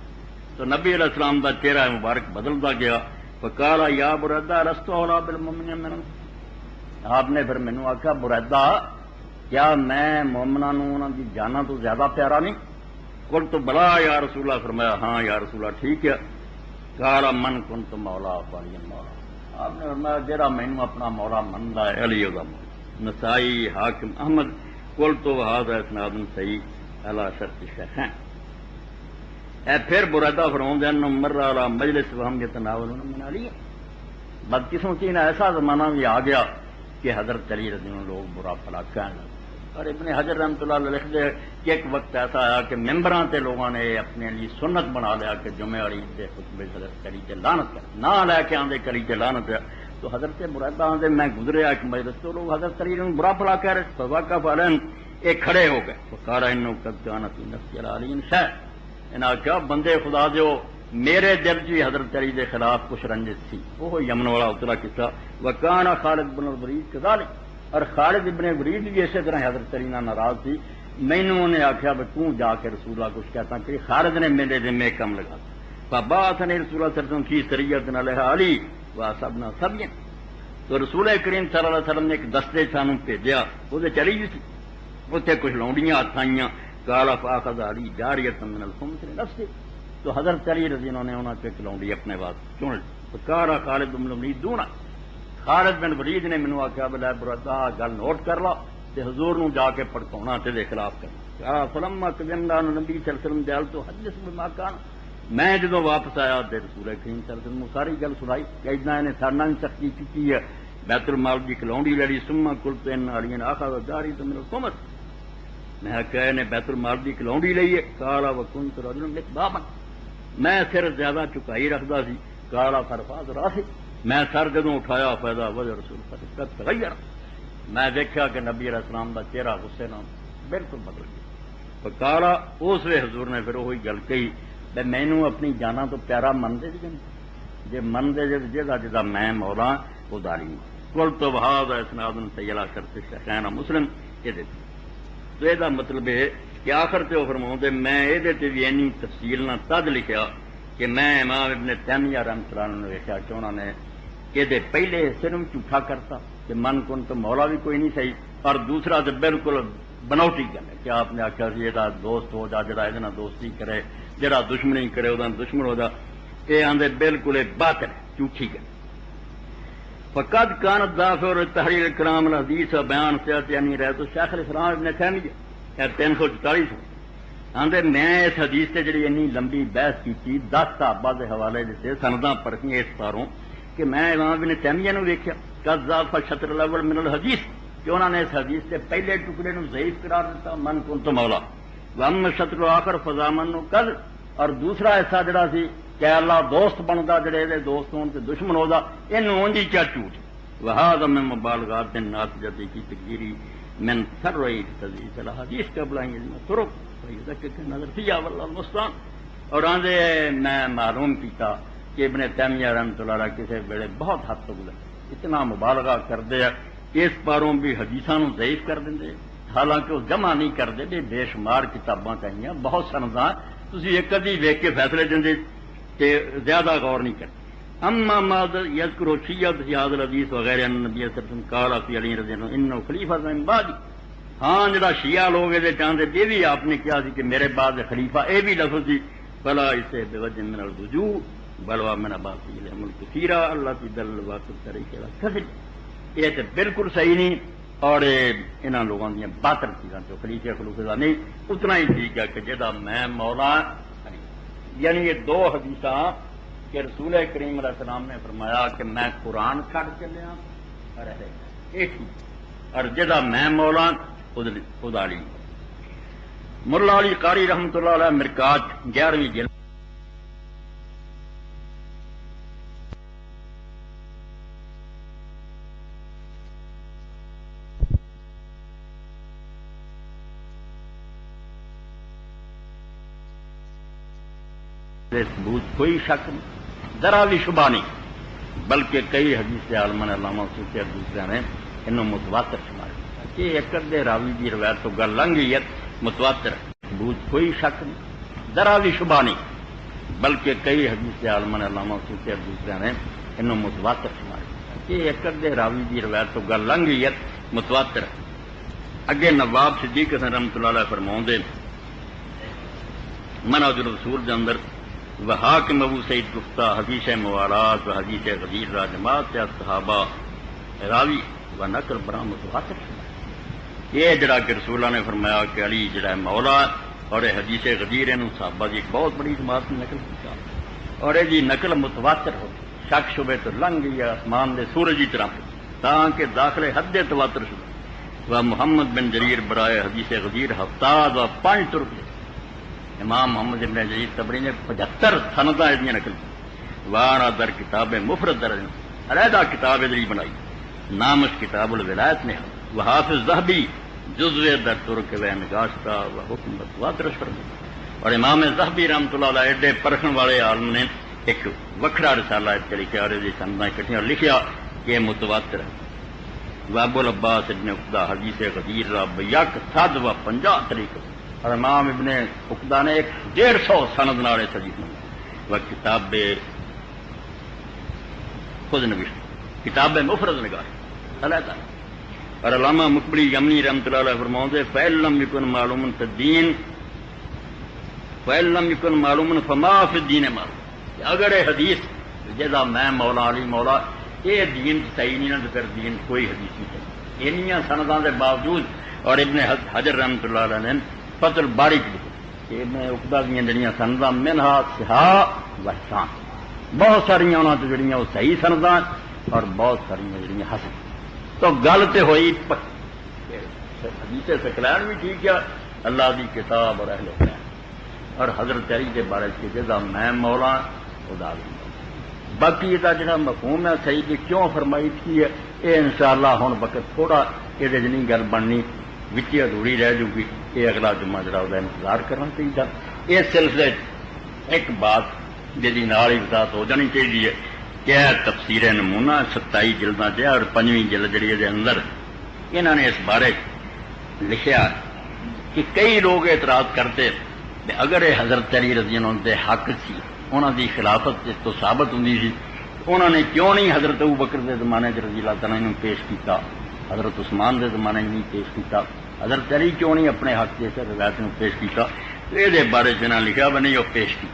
تو نبی علیہ السلام دا چہرہ مبارک بدلتا گیا۔ فقال یا بریدہ لست اولی بالمؤمنین منہم، آپ نے پھر مینوں آخیا بریدہ کیا میں مومناں نوں انہاں دی جاناں تو زیادہ پیارا نہیں؟ قلت بلا یا رسول اللہ، فرمایا ہاں یا رسول اللہ ٹھیک ہے۔ قال من کنت مولا فعلی مولا، آپ نے فرمایا جہاں مینوں اپنا مولا مندا ہے علی دا مولا۔ نسائی حاکم احمد قلت وہذا اسناد صحیح علی شرط الشیخین۔ اے پھر بریدہ فرماؤندے ہیں مر علی مجلس وہم یتناولون من علی، بدقسمتی نے ایسا زمانہ بھی آ گیا کہ حضرت علی رضی اللہ عنہ لوگ برا بھلا کہنے لگے۔ اور ابن حجر رحمۃ اللہ علیہ لکھتے کہ ایک وقت ایسا آیا کہ ممبراں تے لوگوں نے اپنے لیے سنت بنا لیا کہ جمعہ علی دے خطبے حضرت علی تے لعنت کر نہ لے کے آندے علی تے لعنت ہے۔ تو حضرت بریدہ آندے میں گزریا ایک مجلس تو لوگ حضرت علی نے برا بھلا کہہ رہے، فوقف علیہم، ایک کھڑے ہو گئے۔ فقال انہ قد کان فی نفس علی شیء، انہاں کہا بندے خدا دیو میرے دل چ حضرت علی دے خلاف کچھ رنجش سی، وہ یمن والا اترا قصہ۔ وکان خالد بن الولید کذالک، اور خالد ابن ولید بھی اسی طرح حضرت علی نال ناراض تھی۔ مینوں نے آخیا بھی تو جا کے رسول اللہ کچھ کہتا کہ خالد نے میرے ذمے کم لگا۔ فبعثنی رسول اللہ صلی اللہ علیہ وسلم فی سریۃ علیہا علی واصحابنا سبعین، تو رسول کریم صلی اللہ علیہ وسلم نے ایک دستے سانوں بھیجا، وہ چلی گئی تھی، اتنے کچھ لونڈیاں ہاتھ آئیاں۔ قال فاخذ علی جاریۃ من الخمس لنفسہ، تو حضرت علی رضی اللہ عنہ نے انہوں نے ایک لونڈی اپنے واسطے چن لی۔ فقال خالد بن الولید دونا، خالد بن ولید نے مینوں آخیا بلا بریدہ گل نوٹ کر لا تے حضور نوں جا کے پڑکاؤنا تے دے خلاف کرنا۔ فلما قدمنا نبی صلی اللہ علیہ وسلم جال تو حدث بما کان، میں جدوں واپس آیا تے رسول کریم صلی اللہ علیہ وسلم ساری گل سنائی کہ اتنا انہیں سارے نال سختی کی ہے، بیت المال کی کلونڈی لے لی۔ ثم قلت ان علی اخذ جاریۃ من الخمس، میں کہا نے بیت المال کی کلونڈی لئی ہے۔ قال وکنت رجلا مکبابا، میں سر زیادہ چکائی رکھدا سی۔ قال فرفعت راسي، میں سر جدوں اٹھایا فیضا وجہ رسول قد تغیر، میں دیکھا کہ نبی علیہ السلام دا چہرہ غصے نال بالکل بدل گیا۔ فقال، اس ویلے حضور نے پھر وہی گل کہی کہ مینوں اپنی جاناں تو پیارا منتے جے منتے جا جا میں مولا وہ داری نہیں۔ قلت وہذا اسناد صحیح علی شرط الشیخین مسلم، یہ تو یہ مطلب ہے کہ آخر تے وہ فرماؤندے میں یہ بھی اینی تفصیل نہ تد لکھیا کہ میں امام ابن تیمیہ رحمۃ اللہ علیہ نے ویکھیا کہ انہوں نے یہ پہلے حصے میں جھوٹا کرتا کہ من کن تو مولا بھی کوئی نہیں صحیح، اور دوسرا تو بالکل بناوٹی گل ہے کہ آپ نے آخیا سی یہ دوست ہو جا جڑا یہ دوستی کرے، جڑا دشمنی کرے وہ دشمن ہو جا، یہ آدھے بالکل باطل ہے، جھوٹھی گل۔ فقد كانت دافع تحریر الکلام الحدیث بیان سیاست یعنی رہے تو شیخ الاسلام ابن تیمیہ 344 آندے میں اس حدیث سے جڑی انی لمبی بحث کی 10 صحابہ کے حوالے دیتے سنداں پڑھیں اس پاروں کہ میں امام ابن تیمیہ نے ویکھیا قذاب الشطر الاول من الحدیث کہ انہوں نے اس حدیث کے پہلے ٹکڑے نو ضعیف قرار دیتا من کنت مولا، واما الشطر الاخر فضامن قذ، اور دوسرا حصہ جڑا سی کہ اللہ دوست بنتا جڑے دے دوست ہون تے دشمن ہوتا، انہوں اونجی کیا جھوٹ۔ وہذا من مبالغات الناتجۃ کی تقدیری من سرعی تذیف الحدیث قبل ان طرق نظر فیا واللہ المستعان۔ اور آندے میں معلوم کیتا کہ ابن تیمیہ رحمۃ اللہ علیہ کسی ویلے بہت حد تک اتنا مبالغہ کرتے ہیں، اس پاروں بھی حدیثاں نو ضعیف کر دیں، حالانکہ وہ جمع نہیں کرتے، بے شمار کتاباں چاہیے بہت سنداں تسی ایک ادھی ویک کے فیصلے دیں کہ زیادہ غور نہیں کرتے. اما ما یذکر شیعہ فی ھذا الحدیث وغیرہ ان نبی صلی اللہ علیہ وسلم قال فی علی رضی اللہ عنہ انہ خلیفہ من بعد. ہاں جڑا شیعہ لوگ یہ چاہتے یہ بھی آپ نے کیا سی کہ میرے بعد خلیفہ اے بھی لفظ سی فلا اسے بوجہ من الوجوہ بلوا من باقی الامر کثیرہ اللہ کی دل وقت طریقے کفر. یہ تو بالکل صحیح نہیں اور انہاں لوگوں دیا باطل چیزاں تو خلیفہ خلوفہ نہیں اتنا ہی ٹھیک ہے کہ جدا میں مولا. یعنی یہ دو حدیثاں کہ رسول کریم علیہ السلام نے فرمایا کہ میں قرآن کھڑ چلیا اور جدا میں مولا ادالی. ملا علی قاری رحمۃ اللہ علیہ مرکات 11ویں جلد ثبوت کوئی شک نہیں ذرا بھی شبہ نہیں بلکہ کئی حدیث عالمہ نے علامہ سوچے دوسرے نے انہوں متواتر شمار کہ ایک دے راوی کی روایت تو گل لنگ گئی ہے متواتر ثبوت کوئی شک نہیں ذرا بھی شبہ نہیں بلکہ کئی حدیث عالمہ نے علامہ سوچے دوسرے نے انہوں متواتر شمار کہ ایک دے راوی کی روایت تو گل لنگ گئی ہے متواتر. اگے نواب صدیق حسن رحمۃ اللہ علیہ فرماؤں دے منہج الرسول دے اندر وحاکم ابو سعید گفتہ حدیث موالات و حدیث غدیر را جماعت سے صحابہ راوی و نقل برا متواتر شمار. یہ جڑا کہ رسول اللہ نے فرمایا کہ علی جڑا مولا اور حدیث غدیر انہوں صحابہ کی ایک بہت بڑی جماعت نے نقل کی اور یہ نقل متواتر ہو شک شبے تو لنگ گئی آسمان دے سورج کی طرح تاکہ داخلے حد تواتر شبہ و محمد بن جریر برائے حدیث غدیر ہفتاد و 5 ترک. امام محمد ابن جریر طبری نے 75 سنداں ادھیاں نقل کی وارا در کتاب مفرد در علیحدہ کتاب ادری بنائی نام اس کتاب الولایت نے وہ حافظ ذہبی جزو در ترک و نگاشتہ و حکم متواتر فرمایا. اور امام ذہبی رحمۃ اللہ علیہ ایڈے پرکھن والے عالم نے ایک وکھرا رسالہ لکھا اور یہ سنداں اکٹھیاں لکھیا کہ متواتر ہے. و ابو العباس ابن عقدہ حدیث غدیر را بیک 150 طریقے اور امام ابن عقدہ نے 150 سند نارے حدیث میں وہ کتاب خود نوشت کتاب مفرد نگاہ علیحدہ. اور علامہ مقبری یمنی رحمۃ اللہ علیہ فرماؤں دے فَإِن يَكُن معلوم الدین فَإِن يَكُن معلوم فما فی الدین معلوم. اگر یہ حدیث جزا میں مولا علی مولا یہ دین صحیح نہیں نہ پھر دین کوئی حدیث نہیں صحیح. انہیاں سنداں دے باوجود اور ابن حجر رحمۃ اللہ علیہ نے فتح الباری کی کہ ابن عقدہ دیا جڑیاں سنداں منہا صحاح و شان بہت ساریاں انہاں تو جڑیاں وہ صحیح سنداں اور بہت ساریاں جڑیاں حسن. تو گل تو ہوئی حدیث ثقلین بھی ٹھیک ہے اللہ دی کتاب اور اہل بیان اور حضرت علی کے بارے سے جزا میں مولا خدا دی. باقی یہ جڑا مفہوم ہے صحیح کہ کیوں فرمائی تھی ہے یہ انشاءاللہ ہن وقت تھوڑا یہ نہیں گل بننی وچی ادھوری رہ جائے گی. یہ اگلا جمعہ جڑا وہ انتظار کرنا چاہیے. اس سلسلے ایک بات جی نال ہی وضاحت ہو جانی چاہیے کہ تفسیر نمونہ 27 جلداں چ اور 5ویں جلد جڑی دے اندر انہوں نے اس بارے لکھیا کہ کئی لوگ اعتراض کرتے کہ اگر یہ حضرت علی رضی اللہ عنہ دے حق سی انہوں دی خلافت اس تو ثابت ہوندی سی انہوں نے کیوں نہیں حضرت ابوبکر دے زمانے چ رضی اللہ تعالیٰ عنہ پیش کیتا حضرت عثمان دے زمانے نہیں پیش کیتا حضرت علی کیوں نہیں اپنے حق سے روایت میں پیش کیتا. تو یہ بارے جنہیں لکھا بھی نہیں وہ پیش کی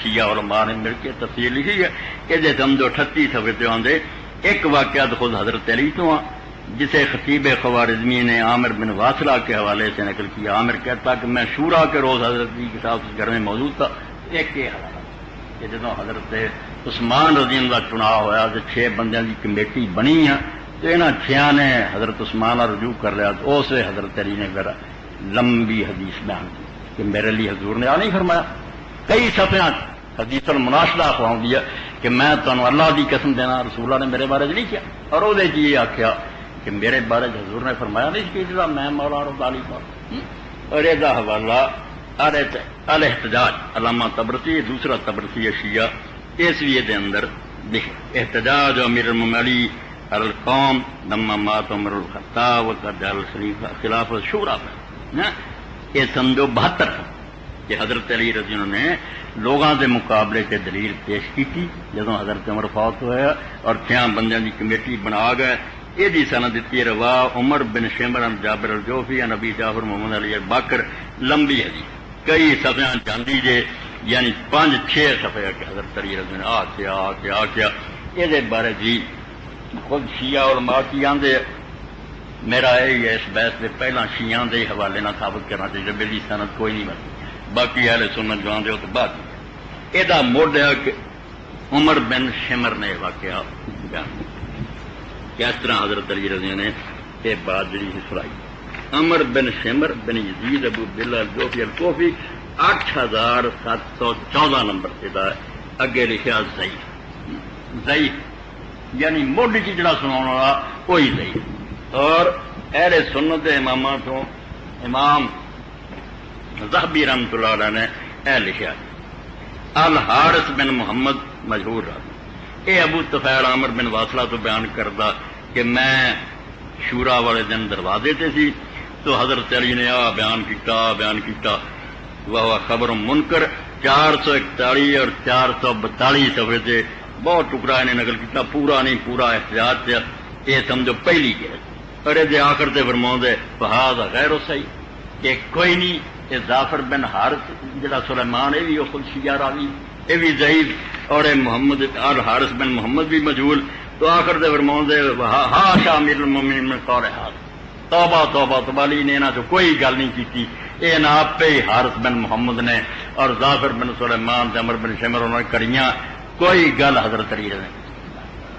شیعہ علماء نے مل کے تفسیر لکھی ہے کہ جی سمجھو 38 صفحے تے آندے ایک واقعہ خود حضرت علی تو جسے خطیب خوارزمی نے عامر بن واصلہ کے حوالے سے نقل کیا. عامر کہتا کہ میں شورا کے روز حضرت علی کے ساتھ اس گھر میں موجود تھا. ایک یہ حوالہ کہ جدوں حضرت عثمان رضی اللہ چناؤ ہوا تو 6 بندیاں کی کمیٹی بنی ہے تو یہاں 6 نے حضرت عثمان رجوع کر لیا تو اس حضرت علی نے میرا لمبی حدیث بیان کی کہ میرے لیے حضور نے نہیں فرمایا کئی صفحات حدیث المناشدہ خواہوں دیا کہ میں تمہیں اللہ دی قسم دینا رسول اللہ نے میرے بارے نہیں کیا اور وہ یہ آخیا کہ میرے بارے حضور نے فرمایا نہیں کہ میں مولا رب علی اور یہ حوالہ الاحتجاج علامہ تبرسی دوسرا تبرسی شیعہ اسویے دے اندر احتجاج امیر المعلی القوم لما مات عمر الخطاب وقد جعل خلافہ شورا یہ سمجھو 72 کہ حضرت علی رضی اللہ نے لوگوں کے مقابلے سے دلیل پیش کی جدو حضرت عمر فوت ہوا اور 6 بندیاں کی کمیٹی بنا گئے. یہ سند دیتی روا عمر بن شمر ان جابر الجوفی ان ابی جعفر محمد علی باکر لمبی ہے جی کئی صفحہ جاندی جے یعنی 5-6 صفحے کہ حضرت علی رضی اللہ نے آ یہ بارے جی خود شیعہ علماء کی آندے میرا یہی ہے اس بحث سے پہلا شیعہ دے حوالے نہ ثابت کرنا چاہیے میری سند کوئی نہیں بنتی باقی اہل سنت جو آندے ہو تو بعد یہ موڈ ہے کہ عمر بن شمر نے واقعہ بیان کہ اس طرح حضرت علی رضی اللہ نے یہ بات جی سنائی. عمر بن شمر بن یزید ابو عبداللہ الجوفی الکوفی 8714 نمبر سے اگے لکھا ضعیف یعنی مڈ کی جڑا سنا والا وہی ضعیف. اور اہل سنت امامہ تو امام ذہبی رحمۃ اللہ علیہ نے اے لکھا الحارث بن محمد مشہور راوی یہ ابو طفیل عامر بن واصلہ تو بیان کرتا کہ میں شورا والے دن دروازے تے سی تو حضرت علی نے بیان کیتا وہ خبر منکر 441 اور 442 صفحے سے بہت ٹکڑا انہیں نقل کیتا پورا نہیں پورا احتیاط سے یہ سمجھو پہلی گئے اور یہ آخر سے فرماؤں دے فہذا غیر صحیح کہ کوئی نہیں یہ ظافر بن حارث جڑا سلیمان یہ بھی خود شیعہ راوی یہ بھی ضعیف اور محمد الحارث بن محمد بھی مجہول تو آخر سے فرماؤں دے ہاں شامل المؤمنین من قول حارث توبہ تبالی نے نہ تو کوئی گل نہیں کی یہ نہ آپ ہی حارث بن محمد نے اور ظافر بن سلیمان عمر بن شمر انہوں نے کریاں کوئی گل حضرت علی نے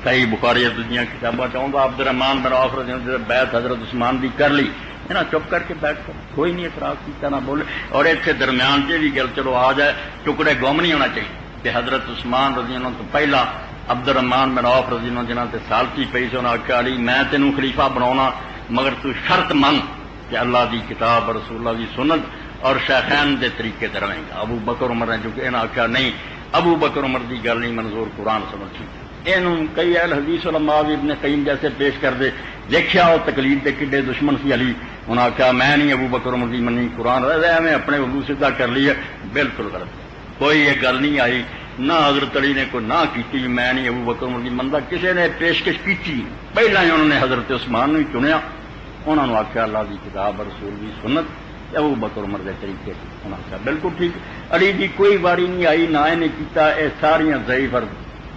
صحیح بخاری دنیا کتابیں چاہوں عبد الرحمان بن عوف رضی اللہ عنہ بیعت حضرت عثمان دی کر لی ہے نا چپ کر کے بیٹھ کر کوئی نہیں اعتراض کیتا نہ بولے اور اتنے درمیان سے بھی گل چلو آ جائے ٹکڑے گم نہیں ہونا چاہیے کہ حضرت عثمان رضی اللہ عنہ تو پہلا عبد الرحمان بن عوف رضی اللہ عنہ جنہاں تے سالتی پئی سے انہاں آخیا علی میں تینوں خلیفہ بناونا مگر تو شرط من کہ اللہ دی کتاب اور رسول اللہ دی سنت اور شیخین دے طریقے تے رہیں گا. ابو بکر عمر نے جو کہ انہاں آخیا نہیں ابو بکر عمر دی گل نہیں منظور قرآن سمجھی کئی اہل حدیث علماء بھی ابن قیم جیسے پیش کر دے دیکھا وہ تقلید کے کڈے دشمن سی علی انہوں نے آخیا میں نہیں ابو بکر عمر دی منی قرآن میں اپنے وضو سیدھا کر لی ہے بالکل غلط کوئی یہ گل نہیں آئی نہ حضرت علی نے کوئی نہ کی میں نہیں ابو بکر عمر دی منتا کسی نے پیشکش کی پہلا ہی انہوں نے حضرت عثمان نے چنیا انہوں نے آخیا اللہ کی کتاب رسول کی سنت ابو بکر عمر کے طریقے انہوں نے آخیا بالکل ٹھیک علی کی کوئی واری نہیں آئی نہ انہیں کیتا یہ ساریاں ضعیف اور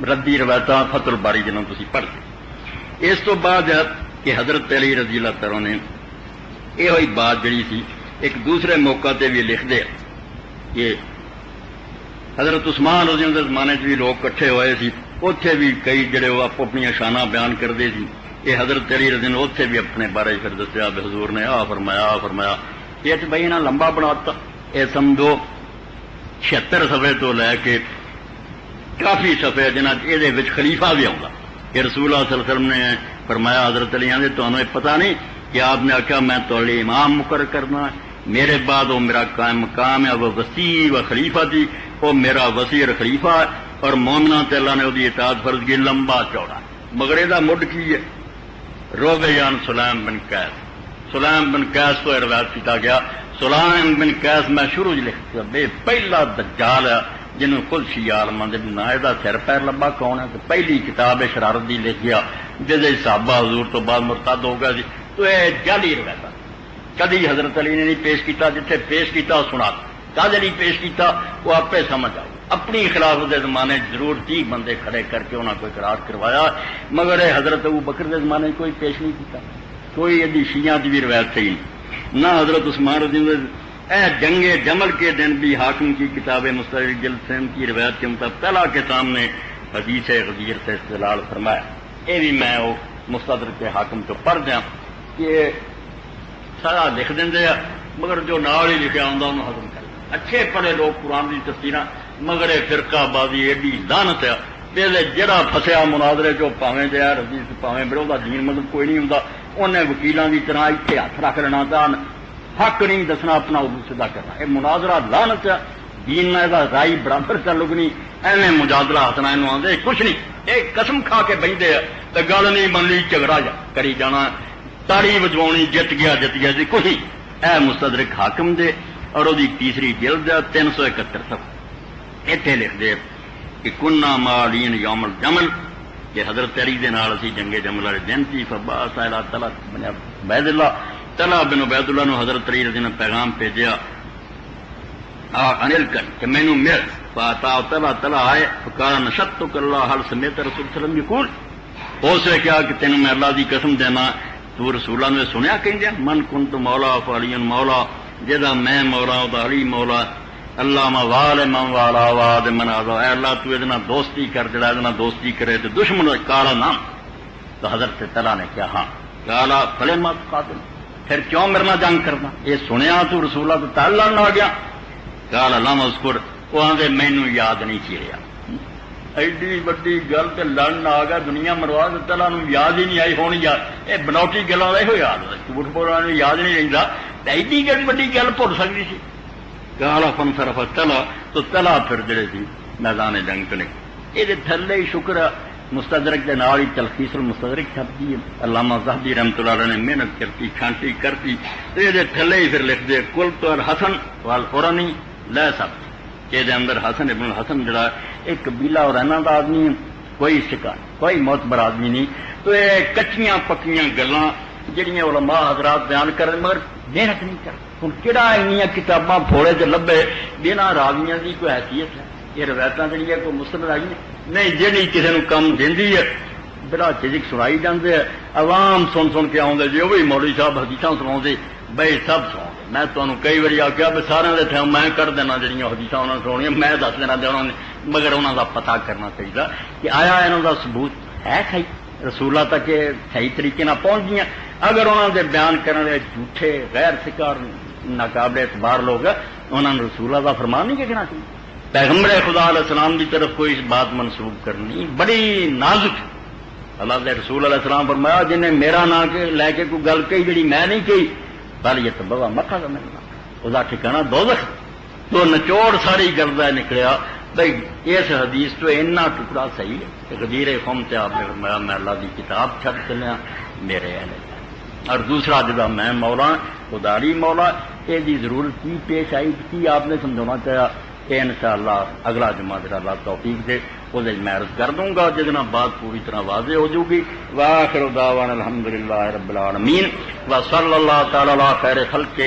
ردی روایت فتح الباری جنہوں تھی پڑھتے. اس تو بعد کہ حضرت علی رضی اللہ تعالیٰ نے یہ ہوئی بات جڑی سی ایک دوسرے موقع تے بھی لکھ دے کہ حضرت عثمان رضی اللہ زمانے بھی لوگ کٹھے ہوئے سی اتنے بھی کئی جڑے وہ آپ اپنی شانہ بیان کرتے سی یہ حضرت علی رضی اللہ اتنے بھی اپنے بارے پھر دسیا حضور نے فرمایا یہ تو بھائی نہ لمبا بناتا یہ سمجھو 76 صفحے تو لے کے کافی صفحے جنہ یہ خلیفہ بھی آؤں کہ رسول اللہ صلی اللہ علیہ وسلم نے فرمایا حضرت علی آدھے تو ہمیں پتہ نہیں کہ آپ نے آخیا میں تو امام مقرر کرنا میرے بعد وہ میرا قائم مقام ہے وہ وسیع و خلیفہ تھی وہ میرا وسیع خلیفہ ہے اور مومنہ تے اللہ نے وہ اطاعت فرض کی لمبا چوڑا مگر یہ مڈ کی ہے روغیان سلیم بن قیس کو روایت کیا گیا سلیم بن قیس میں شروع لکھ بے پہلا دجال ہے جنہوں خود شیعہ عالماں دے نہ دا سر پیر لبا کون ہے تو پہلی کتاب شرارت دی لکھ گیا جس صحابہ حضور تو بعد مرتد ہو گیا جی تو یہ جعلی روایت کدی حضرت علی نے نہیں پیش کیتا جتنے پیش کیتا سنا کد نہیں پیش کیتا وہ آپ سمجھ آؤ اپنی خلافت کے زمانے ضرور 30 بندے کھڑے کر کے انہوں نے کوئی قرار کروایا مگر حضرت ابو بکر کے زمانے کوئی پیش نہیں کیتا کوئی یہ شیعہ کی بھی روایت صحیح نہیں نہ حضرت عثمان رضی اللہ اے جنگ جمل کے دن بھی حاکم کی کتاب مستدرک جلسیم کی روایت کے مطابق طلحہ کے سامنے حدیث غدیر سے استدلال فرمایا یہ بھی میں وہ مستدرک کے حاکم تو پڑھ دیا کہ سارا لکھ دیں مگر جو نال ہی لکھا ہوں انہوں ہضم کر اچھے پڑھے لوگ قرآن کی تفسیراں مگر فرقہ بازی ایڈی لعنت ہے پہلے جڑا فسیا مناظرے چ پاویں دیا حدیث پاویں بڑوں کا دین مطلب کوئی نہیں ہوں انہیں وکیلوں کی طرح اتنے ہاتھ رکھ لینا تھا حق نہیں دسنا اپنا اردو سیدھا کرنا یہ مناظرہ لعنت ہے دین میں رائی برابر تعلق نہیں ایویں مجادلہ ہاتھنا یہ آدھے کچھ نہیں یہ قسم کھا کے بہتے تو گل نہیں بننی جھگڑا جا کری جانا تاڑی وجواؤنی جت گیا جی کچھ نہیں اے مستدرک حاکم دے اور وہ تیسری جلد 371 صفحہ اتنے لکھ دے کہ کننا مالین یوم الجمل کہ حضرت علی دے نال اسی جنگ جمل والے دن تھی فبعث الی طلحہ بن عبید اللہ طلحہ بن عبید اللہ نو حضرت علی رضی اللہ عنہ پیغام بھیجیا انل کر کہ مینوں مل فاتا طلحہ آئے فقال نشدتک اللہ حل سمیت رسول صلی اللہ علیہ وسلم یقول اس نے کہا کہ تینوں میں اللہ دی قسم دینا تو رسولاں نے سنیا کہندے من کنت مولا فعلی مولا جدا میں مولا او علی مولا اللہ ما وال من والا واد من آزا اے اللہ تو ادنا دوستی کر جڑا ادنا دوستی کرے تو دشمن کالا نام تو حضرت طلحہ نے کہا ہاں کالا فلما قاتل پھر کیوں میرے نال جنگ کرنا یہ سنیا تو رسولہ تو تعالی نہ گیا کالا لم اذکر وہ آندے مینوں یاد نہیں چیریا ایڈی وڈی گل تے لڑن آ گیا دنیا مروا تے طلحہ نوں یاد ہی نہیں آئی ہونی یاد یہ بنوٹی گلاں دا ہو یاد جھوٹ بولنا نوں یاد نہیں رہندا تے ایڈی وڈی گل بھول سکدی سی کالا فنصرف طلحہ تو طلحہ پھر جڑے سی میدان جنگ چ نکلے یہ تھلے ہی شکر مستدرک کے نال ہی تلخیص المستدرک چھپتی ہے علامہ ذہبی رحمۃ اللہ علیہ نے محنت کرتی کھانٹی کرتی تو یہ تھلے ہی پھر لکھ دے کل تو الحسن والقرنی لے سب کہ اندر حسن ابن الحسن جڑا ایک قبیلہ اور رہنا دا آدمی کوئی شکار کوئی معتبر آدمی نہیں تو یہ کچیاں پکیاں گلاں جہاں علماء حضرات بیان کر مگر محنت نہیں کر ہوں کہڑا اینیاں کتاباں پھوڑے چ لبے بنا راویاں دی کوئی حیثیت ہے یہ روایتاں جہاں کوئی مسلم آئی نہیں جہی کسی نے کم دینی ہے بڑا چیزک سنائی جاندے ہے عوام سن سن کے آؤں جی وہی مولوی صاحب حدیثاں سنا بھائی سب سنا میں تمہیں کئی بار آخیا بھی سارے دے تھے میں کر دینا جہاں حدیثاں انہوں نے سنایا میں دس دینا انہوں نے مگر انہوں کا پتا کرنا چاہیے کہ آیا انہوں کا ثبوت ہے صحیح رسولہ تک صحیح طریقے نہ پہنچ گیا اگر انہوں نے بیان کرنے جھوٹے غیر فکر ناقابل اعتبار لوگ انہوں نے رسولہ کا فرمان نہیں کہنا چاہیے پیغمبر خدا علیہ السلام کی طرف کوئی بات منسوب کرنی بڑی نازک اللہ کے رسول علیہ السلام فرمایا جنہیں میرا نام لے کے کوئی گل کہی جی میں نہیں کہی پہلے یہ تو بابا مکھا کا ملنا وہ ٹھکانا دوزخ تو نچوڑ ساری گل کا نکلیا بھائی اس حدیث تو اینا ٹکڑا صحیح ہے کہ غدیر قوم سے آپ نے فرمایا میں اللہ کی کتاب چھڈ چلیا میرے اہل اور دوسرا جدا میں مولا خداری مولا یہ ضرورت کی پیش آئی کی آپ نے سمجھانا چاہیا کہ انشاءاللہ اگلا جمعہ جڑا اللہ توفیق دے وہ میں عرض کر دوں گا جس بات پوری طرح واضح ہو جائے گی وآخر دعوانا الحمدللہ رب العالمین وصلی اللہ تعالی علی خیر خلق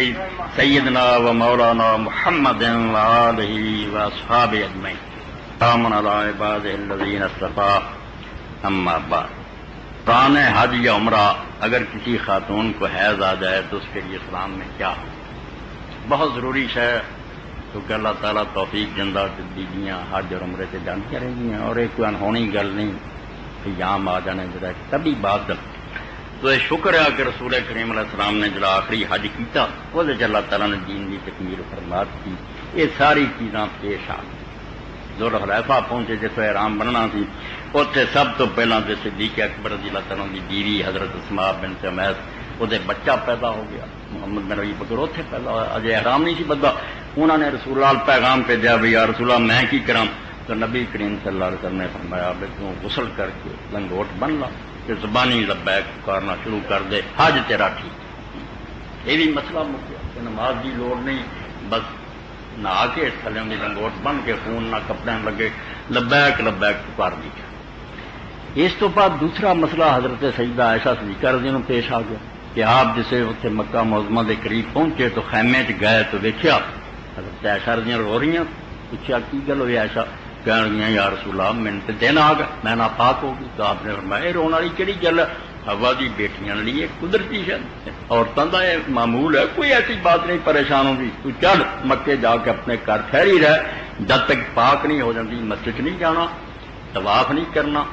سیدنا و مولانا محمد وآلہ واصحابہ اجمعین سلام علی عبادہ الذین اصطفیٰ اما بعد قرآن حج یا عمرہ اگر کسی خاتون کو حیض آ جائے تو اس کے لیے اسلام میں کیا ہو بہت ضروری ہے کیونکہ اللہ تعالیٰ توفیق جندہ بیویاں حج اور عمرے سے جانتی رہیں گی اور ایک کوئی انہونی گل نہیں کہ یام آ جانے جڑا تبھی بات تو یہ شکر ہے کہ رسول کریم علیہ السلام نے جڑا آخری حج کیتا وہ اللہ تعالیٰ نے دین کی تکمیل فرمات کی یہ ساری چیزاں پیش آ ذو الحلیفہ پہنچے جتوں احرام بننا سی اتنے سب تو پہلے تو صدیق اکبر رضی اللہ تعالیٰ کی بیوی حضرت اسماء بنت عمیس وہ بچہ پیدا ہو گیا محمد بن ابی بکر اتنے پیدا ہوا اجے احرام نہیں سی بدلا انہوں نے رسول اللہ پیغام بھیجا بھی یا رسول اللہ میں کی کراں تو نبی کریم صلی اللہ علیہ وسلم نے فرمایا بھی تو غسل کر کے لنگوٹ بن لا کہ زبانی لبیک پکارنا شروع کر دے حج تیرا ٹھیک یہ بھی مسئلہ مک گیا کہ نماز کی لوڑ نہیں بس نہا کے تھلے کی لنگوٹ بن کے خون نہ کپڑے لگے لبیک لبیک پکار دی اس تو بعد دوسرا مسئلہ حضرت سیدہ عائشہ صدیقہ رضی اللہ عنہا پیش آ گیا کہ آپ جسے اتنے مکہ معظمہ کے قریب پہنچے تو خیمے چ گئے تو دیکھا حضرت عائشہ رضی اللہ رو رہی ہیں پوچھا کی گل ہوئی عائشہ کہنے لگی یا رسول اللہ میں تو دن آ گیا میں ناپاک ہو گئی تو آپ نے فرمایا رونے والی کہڑی گل ہوا دی بیٹیاں لیے قدرتی ہے عورتوں کا یہ معمول ہے کوئی ایسی بات نہیں پریشان ہوگی تو چل مکے جا کے اپنے گھر ٹھہری رہ جب تک پاک نہیں ہو جاتی مسجد نہیں جانا طواف نہیں کرنا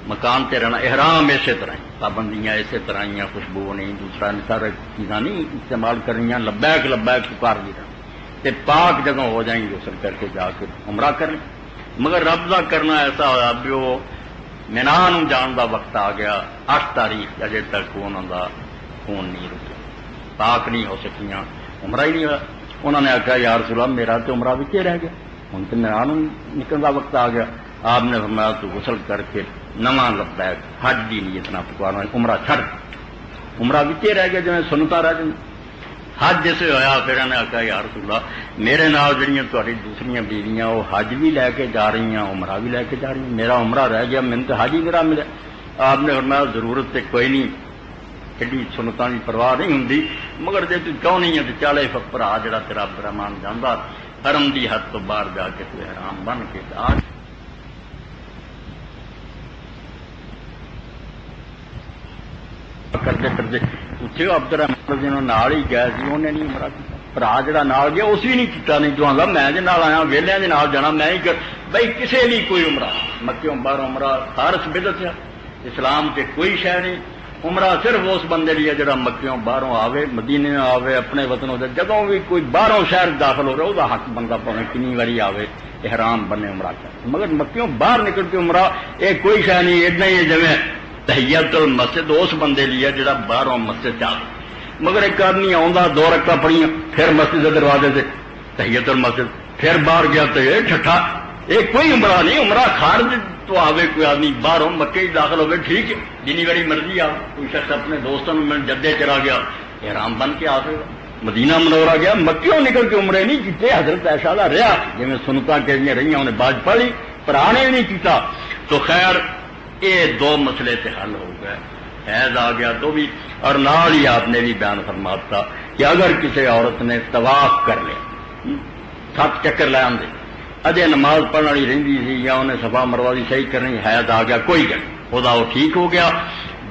مکان تے رہنا احرام اسی طرح پابندیاں اسی طرح ہی خوشبو نہیں دوسرا سارے چیزاں نہیں استعمال کرنی لبیک لبیک پکار دی رہنا تے پاک جگہ ہو جائیں گے غسل کر کے جا کے عمرہ کر لیں مگر ربضہ کرنا ایسا ہوا بھی وہ مینا جان کا وقت آ گیا 8 تاریخ اجے تک انہوں کا خون نہیں رکا پاک نہیں ہو سکیاں عمرہ ہی نہیں ہوا انہوں نے آخیا یا رسول اللہ میرا تو عمرہ بچے رہ گیا ہوں تو مینا نکلنے کا وقت آ گیا آپ نے فرمایا تو غسل کر کے نواں لبیک حج کی نیت نہ پکارنا عمرہ چھڑ عمرہ بچے رہ گیا جی سنتا رہ جائیں حج جسے ہویا پھر انہیں آخیا یا رسول اللہ میرے نال جڑیاں تہاڈی دوسریاں بیویاں وہ حج بھی لے کے جا رہی ہیں عمرہ بھی لے کے جا رہی ہیں میرا عمرہ رہ گیا میں تو حج ہی میرا ملا آپ نے فرمایا ضرورت تے کوئی نہیں ایڈی سنتاں دی پرواہ نہیں ہوندی مگر جے تو کیوں نہیں ہے تو چلے بھرا جڑا تیرا برہمان جاندا حرم دی حد تو باہر جا کے تو حرام بن کے آ کرتے کرتے اتنے عبد الرحمان جنہوں نال ہی گئے سی انہیں نہیں عمرہ کیا بھرا جڑا نال گیا اس بھی نہیں کیتا نہیں جو آندا میں جے نال آیا ویلیاں دے نال جانا میں ہی کر بھائی کسے بھی کوئی عمرہ مکیوں باہر عمرہ خارج بدعت ہے اسلام کے کوئی شے نہیں عمرہ صرف اس بندے لیے جڑا مکیوں باہروں آوے مدینے آوے اپنے وطنوں سے جدوں بھی کوئی باہروں شہر داخل ہو رہا وہ حق بنتا پاوے کنی واری آوے احرام بنے عمرہ کر مگر مکیوں باہر نکل کے عمرہ یہ کوئی شے نہیں اتنا ہی جویں تحیت المسجد اس بندے لیے جڑا باہروں مسجد جا مگر ایک آدمی آندا 2 رکعتاں پڑھیاں پھر مسجد کے دروازے سے تحیت المسجد پھر باہر گیا تو یہ ٹھٹھا یہ کوئی عمرہ نہیں عمرہ خارج تو آوے کوئی آدمی باہروں مکے داخل ہوئے ٹھیک ہے جنی بڑی مرضی آ کوئی شخص اپنے دوستوں میں جدے چلا گیا احرام بن کے آ سکتا مدینہ منورہ گیا مکیوں نکل کے عمرے نہیں کیتے حضرت عائشہ دا رہا جی سنتا کہ رہی انہیں باز پڑھی پر آنے نہیں کیتا تو خیر یہ 2 مسئلے سے حل ہو گئے حیض آ گیا تو بھی اور نال ہی آپ نے بھی بیان فرماتا کہ اگر کسی عورت نے طواف کر لیا 7 چکر لے آندے اجے نماز پڑھنے والی رہندی سی یا انہیں صفا مروہ دی صحیح کرنی حیض آ گیا کوئی گل خدا وہ ٹھیک ہو گیا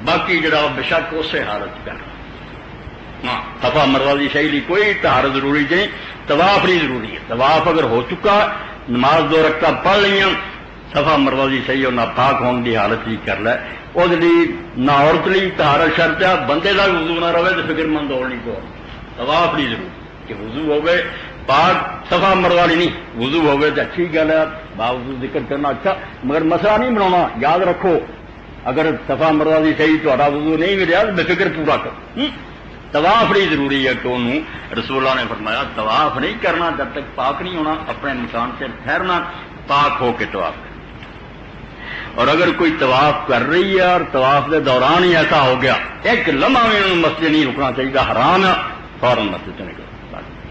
باقی جڑا بے شک اسے حالت کر ہاں صفا مروہ دی صحیح لی کوئی طہارت ضروری نہیں طواف نہیں ضروری ہے طواف اگر ہو چکا نماز 2 رکعتاں پڑھ لیاں صفا مروہ دی صحیح اور ناپاک ہونے دی حالت ہی کر لے وہ نہ عورت لی طہارت شرط ہے بندے کا وضو نہ رہے تو فکر مند ہونے کو طواف نہیں ضروری کہ وضو ہو گئے پاک صفا مروہ نہیں وضو ہو گئے تو اچھی گل ہے باوضو ذکر کرنا اچھا مگر مسئلہ نہیں بنانا یاد رکھو اگر صفا مروہ دی صحیح تہاڈا وضو نہیں ملیا تو بے فکر پورا کرو طواف نہیں ضروری ہے کہ انہوں رسول اللہ نے فرمایا طواف نہیں کرنا جب تک پاک نہیں ہونا اپنے مکان سے ٹھہرنا پاک ہو کے طواف کرنا اور اگر کوئی طواف کر رہی ہے اور طواف کے دوران ہی ایسا ہو گیا ایک لمحہ بھی انہوں مسجد نہیں رکنا چاہیے حرام ہے فوراً مسجد سے نکل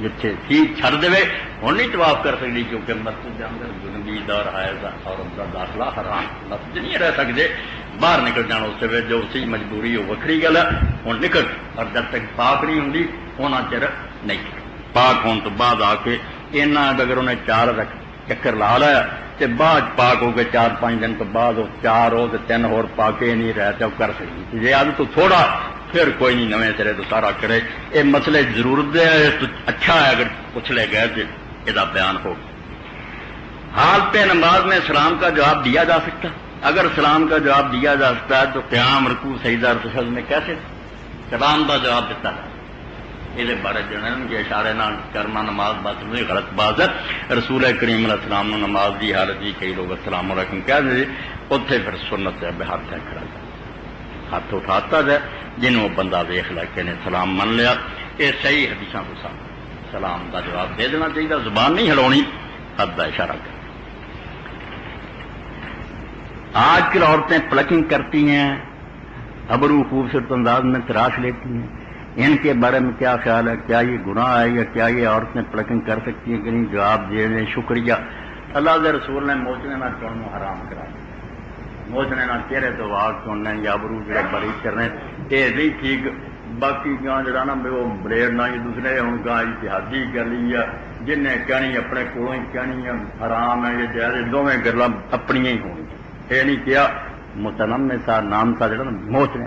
جتھے تھی چھڑ دے ہوں نہیں طواف کر سکتی کیونکہ مسجد کے اندر جنبی اور حائض عورت کا داخلہ حرام مسجد نہیں رہ سکتے باہر نکل جانا اس سے جو اسی مجبوری ہو وکری گل ہے ہوں نکل اور جب تک پاک نہیں ہوں ہونا چر نہیں پاک ہونے تو بعد آ کے اینا اگر انہیں 4 چکر لا لیا تو بعد پاک ہو کے 4-5 دن تو بعد 4 ہو تو 3 اور پاکے نہیں رہتے وہ کر سکتی جی اب تو تھوڑا پھر کوئی نہیں نویں سرے تو سارا کرے یہ مسئلے ضرورت ہے تو اچھا ہے اگر پوچھ لے گئے تو یہ بیان ہو حالت نماز میں سلام کا جواب دیا جا سکتا اگر سلام کا جواب دیا جا سکتا ہے تو قیام رکوع سجدہ اور تشہد میں کیسے سلام کا جواب دیتا ہے یہ بارے جنن کے اشارے نہ کرنا نماز بات میں غلط بات ہے رسول کریم علیہ السلام نے نماز دی حالت ہی کئی لوگ السلام علیکم کہہ دے اتنے پھر سنت ہے ہاتھ کھڑا ہاتھ اٹھاتا ہے جنہوں بندہ دیکھ لے کے سلام من لیا یہ صحیح حدیثاں کو سامنے سلام کا جواب دے دینا چاہیے زبان نہیں ہلونی حد کا اشارہ کر آج کل عورتیں پلکنگ کرتی ہیں ابرو خوبصورت انداز میں تراش لیتی ہیں ان کے بارے میں کیا خیال ہے کیا یہ گناہ ہے یا کیا یہ عورتیں پلکنگ کر سکتی ہیں کہ نہیں جواب دے دیں شکریہ اللہ کے رسول نے موچنے نہ چڑھنا حرام کرا دیا موچنے نہ چہرے تو واگ چڑھنے یا ابرو جڑے بری کرنے یہ نہیں ٹھیک باقی گاہ جڑا نا وہ بلیڈ نہ یہ دوسرے ہوں گاہ اتحادی کر لی ہے جن نے کہنی اپنے کولوں ہی کہنی ہے حرام ہے یہ جائز دونوں گلاں اپنی ہی ہونی یہ نہیں کیا متنم سا نام سا جڑا نا موچنے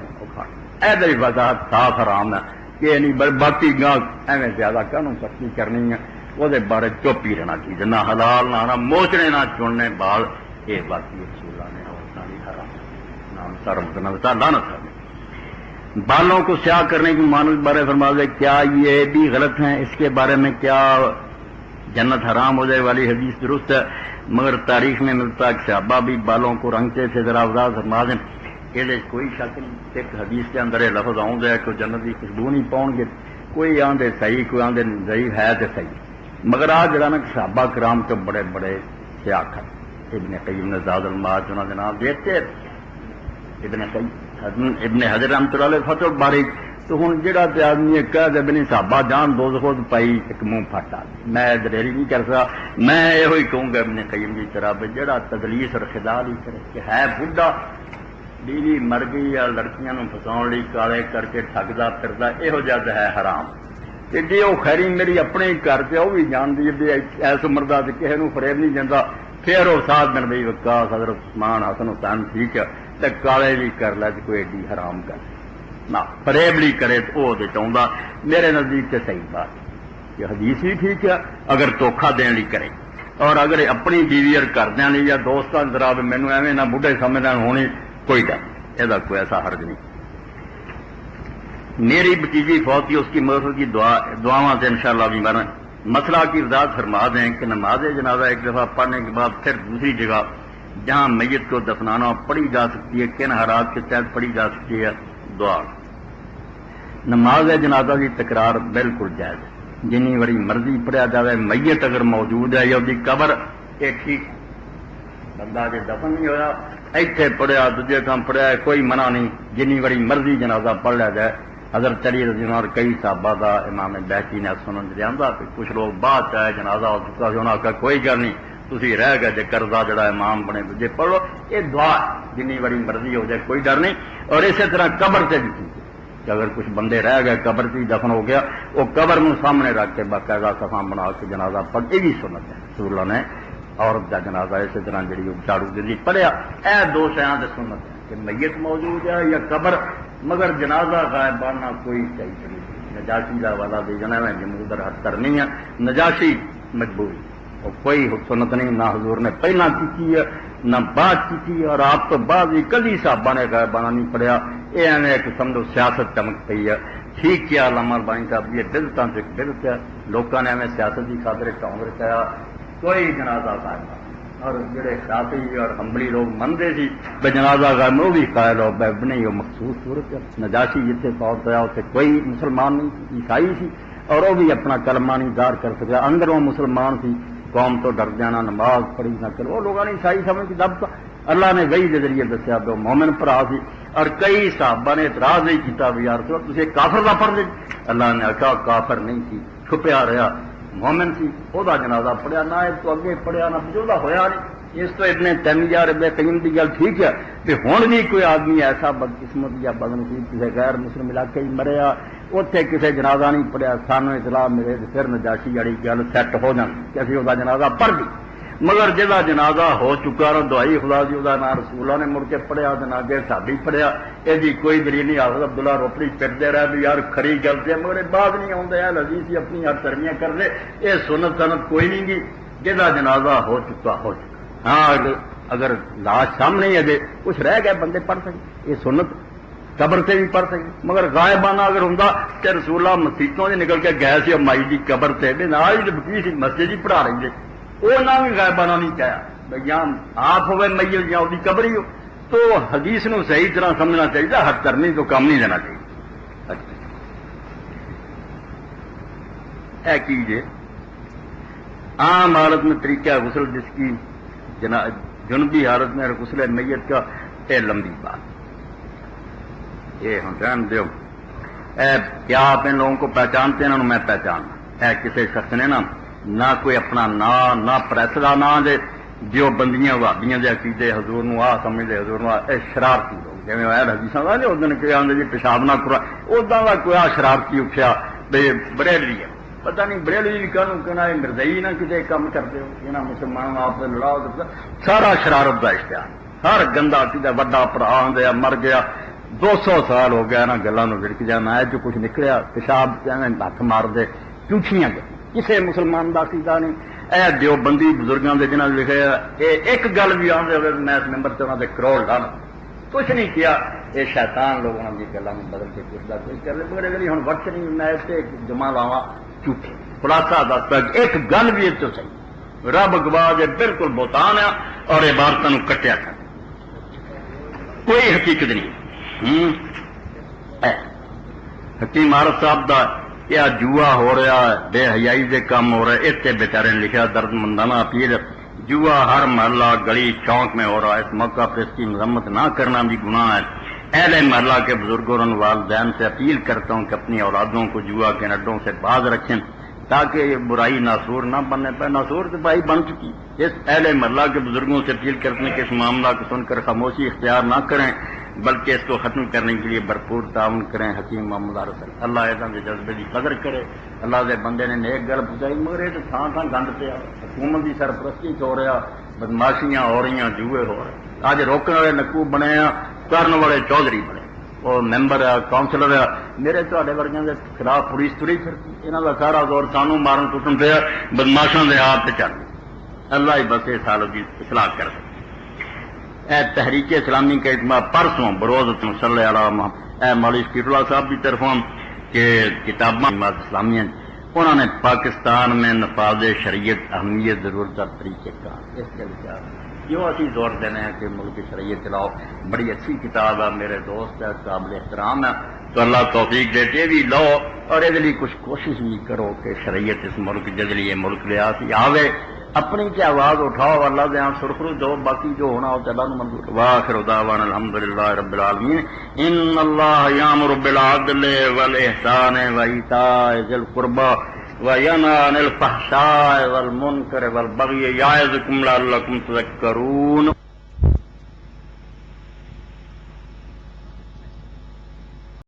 ایسا وضاحت صاف حرام ہے کہ نہیں باقی گاہ ایویں زیادہ کہنوں سختی کرنی ہے وہ بارے چپ ہی رہنا چاہیے نہ حلال نہ موچنے نہ چننے بال یہ باقی رسول نے عورتوں کی حرام نام سرم لعنت ہے بالوں کو سیاہ کرنے کی مانوس بارے فرما دے کیا یہ بھی غلط ہیں اس کے بارے میں کیا جنت حرام ہو جائے والی حدیث درست ہے مگر تاریخ میں ملتا ہے کہ صحابہ بھی بالوں کو رنگتے سے ذرا وضاحت فرما دیں یہ کوئی شک نہیں ایک حدیث کے اندر یہ لفظ آؤں ہے کہ جنت کی خوشبو نہیں پاؤں گے کوئی آندے صحیح کوئی آندے ضعیف ہے تو صحیح مگر آج جڑا نا صحابہ کرام کے بڑے بڑے سیاح ابن قیم نے زاد المعاد انہوں نے نام دیتے ابن حجر رحمۃ اللہ علیہ فتح الباری تو ہوں جہاں تے آدمی کہہ دے بھی نہیں صحابہ جان دوزخ پائی ایک منہ پھٹ آ میں دلیری نہیں کر سکتا میں یہ کہوں گا ابن قیم کی طرح بھی جہاں تدلیس اور خدا نہیں کرے کہ ہے بڈھا بیوی مر گئی یا لڑکیاں فساؤ لی کالے کر کے ٹھگتا پھرتا یہو جہ ہے حرام کہ جی وہ خیری میری اپنے ہی گھر سے وہ بھی جانتی ہے بھی ایس عمر کا کسی کو فریب نہیں دینا پھر وہ ساتھ بن بھائی وکاس حضرت عثمان حسن حسین ٹھیک ہے تو کالے بھی کر لے تو کوئی ایڈی حرام کر نہ فریبلی کرے تو وہ چاہتا میرے نزدیک سے صحیح بات کہ حدیث بھی ٹھیک ہے اگر دھوکھا دین لی کرے اور اگر اپنی بیوی اور گھردیا لی یا دوستوں کی طرح مینو ایویں نہ بڑھے سمجھنا ہونی کوئی ڈر یہ کوئی ایسا حرج نہیں میری بتیجی فوت کی اس کی مغفرت کی دعاواں سے انشاءاللہ بھی میں مسئلہ کی وضاحت فرما دیں کہ نماز جنازہ ایک دفعہ پڑھنے کے بعد پھر دوسری جگہ جہاں میت کو دفنانا پڑھی جا سکتی ہے کن حالات کے تحت پڑھی جا سکتی ہے دعا نماز جنازہ کی تکرار بالکل جائز ہے جنی بڑی مرضی پڑھیا جائے میت اگر موجود ہے یا اس کی قبر ایک ہی بندہ جی دفن نہیں ہوا ایتھے پڑھیا دوجے کام پڑھیا کوئی منع نہیں جنی بڑی مرضی جنازہ پڑھ لیا جائے حضرت علی رضی اللہ عنہ کئی صحابہ کا امام بیہقی نے سنن لیا کچھ لوگ بعد چاہے جنازہ ہو چکا انہوں نے آخیا کوئی گل نہیں تھی رہ گئے جی قرضہ جڑا امام بنے جی پڑھو یہ دعا جنی بڑی مرضی ہو جائے کوئی ڈر نہیں اور اسی طرح قبر سے بھی ٹھیک ہے کہ اگر کچھ بندے رہ گئے قبر سے دفن ہو گیا وہ قبر میں سامنے رکھ کے باقاعدہ صفا بنا کے جنازہ پڑھ یہ بھی سنت ہے رسول اللہ نے عورت کا جنازہ اسی طرح جی جھاڑو دلی پڑھیا اے دو شیاں سے سنت ہے کہ میت موجود ہے یا قبر مگر جنازہ غائبانہ کوئی چاہیے نہیں نجاشی کا والا دے جانا ہے جمہور حد کرنی ہے نجاشی مجبوری اور کوئی سنت نہیں نہ حضور نے پہلا کی ہے نہ بعد کی اور آپ تو بعد بھی کدی صحابہ نے غائبانہ نہیں پڑھیا یہ ایویں ایک سمجھو سیاست چمک پئی ہے ٹھیک کیا علامہ بانی صاحب یہ بدعتاں سے بدعت ہے لوگوں نے ایویں سیاست کی خاطر ٹونگ رکھایا کوئی جنازہ غائب اور جڑے شافعی اور حنبلی لوگ منتے سی بے جنازہ غائب وہ بھی قائل ہو نہیں وہ مخصوص صورت نجاشی جتنے فوت ہوا اتنے کوئی مسلمان نہیں عیسائی سی اور وہ بھی اپنا کلمہ نہیں ظاہر کر سکا اندروں مسلمان سی قوم تو ڈر جانا نماز پڑھی نہ کرو وہ لوگوں نے عیسائی سمجھ کے دب اللہ نے وحی کے ذریعے دسیا وہ مومن بھرا سی اور کئی صحابہ نے اعتراض نہیں کیتا بھی یار تھی کافر کا پڑھ دے اللہ نے آخیا کافر نہیں سی چھپیا رہا مومن سی وہ جنازہ پڑھیا نہ اس تو اگے پڑھیا نہ بجودا ہویا نہیں اس تو ابن تیمیہ ابن قیم کی گل ٹھیک ہے کہ ہوں بھی کوئی آدمی ایسا بدقسمت یا بدنصیب کسی غیر مسلم علاقے مریا اتنے کسی جنازہ نہیں پڑھیا سانو اطلاع ملے پھر نجاشی والی گل سیٹ ہو جاتی کہ اسی وہ جنازہ پڑھ دی مگر جہاں جنازہ ہو چکا رہا دعائی خدا جی وہ نام رسولہ نے مڑ کے پڑھیا جنازے سابی پڑھیا یہ کوئی دلیل نہیں حضرت عبداللہ روپڑی پھرتے رہے بھی یار کھری گل سے مگر بعد نہیں آتا ہے لذیذ سی اپنی ہر ترمیاں کر دے یہ سنت سنت کوئی نہیں گی جہاں جنازہ ہو چکا ہاں اگر لاش سامنے ہی اجے کچھ رہ گئے بندے پڑھ سکے یہ سنت قبر سے بھی پڑھ سکے مگر غائبانہ اگر ہوں تو رسول اللہ مسیتوں سے نکل کے گئے سی مائی کی قبر سے بکی سی مسجد ہی پڑھا رہی ہے وہ بھی غائبانہ نہیں کہا یا آپ ہوئے میت یا وہ قبر ہی ہو تو حدیث نو صحیح طرح سمجھنا چاہیے حد کرنی تو کام نہیں دینا چاہیے اے کیجیے عام حالت میں طریقہ غسل جس کی جنوبی حالت میں غسل میت کا اے لمبی بات یہ ہم دھیان دو کیا آپ ان لوگوں کو پہچانتے ہیں انہوں میں پہچاننا ہے کسی شخص نے نہ کوئی اپنا نہ پریس کا نام دے جو بندیاں وابیاں دے عقیدے حضور نو آ سمجھتے حضور نو شرارتی لوگ جی حدیث اس دن کہ آدھے جی پیشاب نہ کرا ادا کا کوئی شرارتی اٹھیا بھائی بریلوی ہے پتہ نہیں بریلوی بھی کہنا یہ مرزئی نہ کسی کام کرتے ہو یہاں مسلمانوں آپ لڑاؤ سارا شرارت کا اشتہار ہر گندا عقیدہ وڈا پڑا دیا مر گیا 200 سال ہو گیا انہوں گلوں وڑک جانا جو کچھ نکلیا پیشاب ہاتھ مار دے چوٹیاں گئے کسی مسلمان کا عقیدہ نہیں اے دیوبندی بزرگوں کے جنہوں نے لکھے ایک گل بھی آدھے ہوئے میں اس ممبر سے انہوں نے کروڑ ڈال کچھ نہیں کیا یہ شیطان لوگوں کی گلوں میں بدل کے کچھ کچھ کر لے مگر اگر ہوں وقت نہیں میں اسے جمع لاوا جھوٹے خلاصہ دس ایک گل بھی تو صحیح رب گواہ بالکل بہتان ہے اور عبارتوں کٹیا کر کوئی حقیقت نہیں حکیم عارف صاحب کا یہ جوا ہو رہا ہے بے حیائی دے کام ہو رہا ہے اتنے بیچارے نے لکھا درد مندانہ اپیل جوا ہر محلہ گلی چوک میں ہو رہا ہے اس موقع پر اس کی مذمت نہ کرنا بھی گناہ ہے اہل محلہ کے بزرگوں اور والدین سے اپیل کرتا ہوں کہ اپنی اولادوں کو جوا کے نڈوں سے باز رکھیں تاکہ یہ برائی ناسور نہ بننے پائے. ناسور تو بھائی بن چکی. اس اہل محلہ کے بزرگوں سے اپیل کرتے ہیں کہ اس معاملہ کو سن کر خاموشی اختیار نہ کریں بلکہ اس کو ختم کرنے کے لیے بھرپور تعاون کریں. حکیم محمد رسول اللہ ایسا کے جذبے کی قدر کرے. اللہ کے بندے نے نیک گل پہنچائی مگر یہ تو تھان تھان گند پیا. حکومت کی سرپرستی ہو رہا, بدماشیاں ہو رہی, جوئے ہو رہے. اج روکنے والے نکو بنے ہیں, کرن والے چودھری بنے. وہ ممبر ہے, کاؤنسلر ہے, میرے تے ورگیاں کے خلاف پولیس تری پھرتی. یہاں کا سارا دور سانو مارن کٹن پہ بدماشاں کے ہاتھ چل. اللہ ہی بس اس حالت کی اصلاح کر سکے. تحریک اسلامی کا اجتماع پرسوں بروز صلی اللہ مولوی شفیع اللہ صاحب کی طرفوں کہ کتاباں اسلامیہ انہوں نے پاکستان میں نفاذ شریعت اہمیت ضرورت اور طریقے کا اس کے وچار کیوں اسی زور دینے ہیں کہ ملک شریعت چلاؤ. بڑی اچھی کتاب ہے, میرے دوست ہے, قابل احترام ہے. تو اللہ توفیق دیتے بھی لو اور یہ لیے کچھ کوشش بھی کرو کہ شریعت اس ملک جد لیے ملک لیا آوے. اپنی کی آواز اٹھاؤ, اللہ دے ہاں سرخرو دو, باقی جو ہونا ہو تو اللہ نے منظور. واخر دعوانا الحمدللہ رب العالمین. ان اللہ یامر بالعدل والاحسان وایتاء ذی القربى وینہی عن الفحشاء والمنکر والبغی یعظکم لعلکم تذکرون.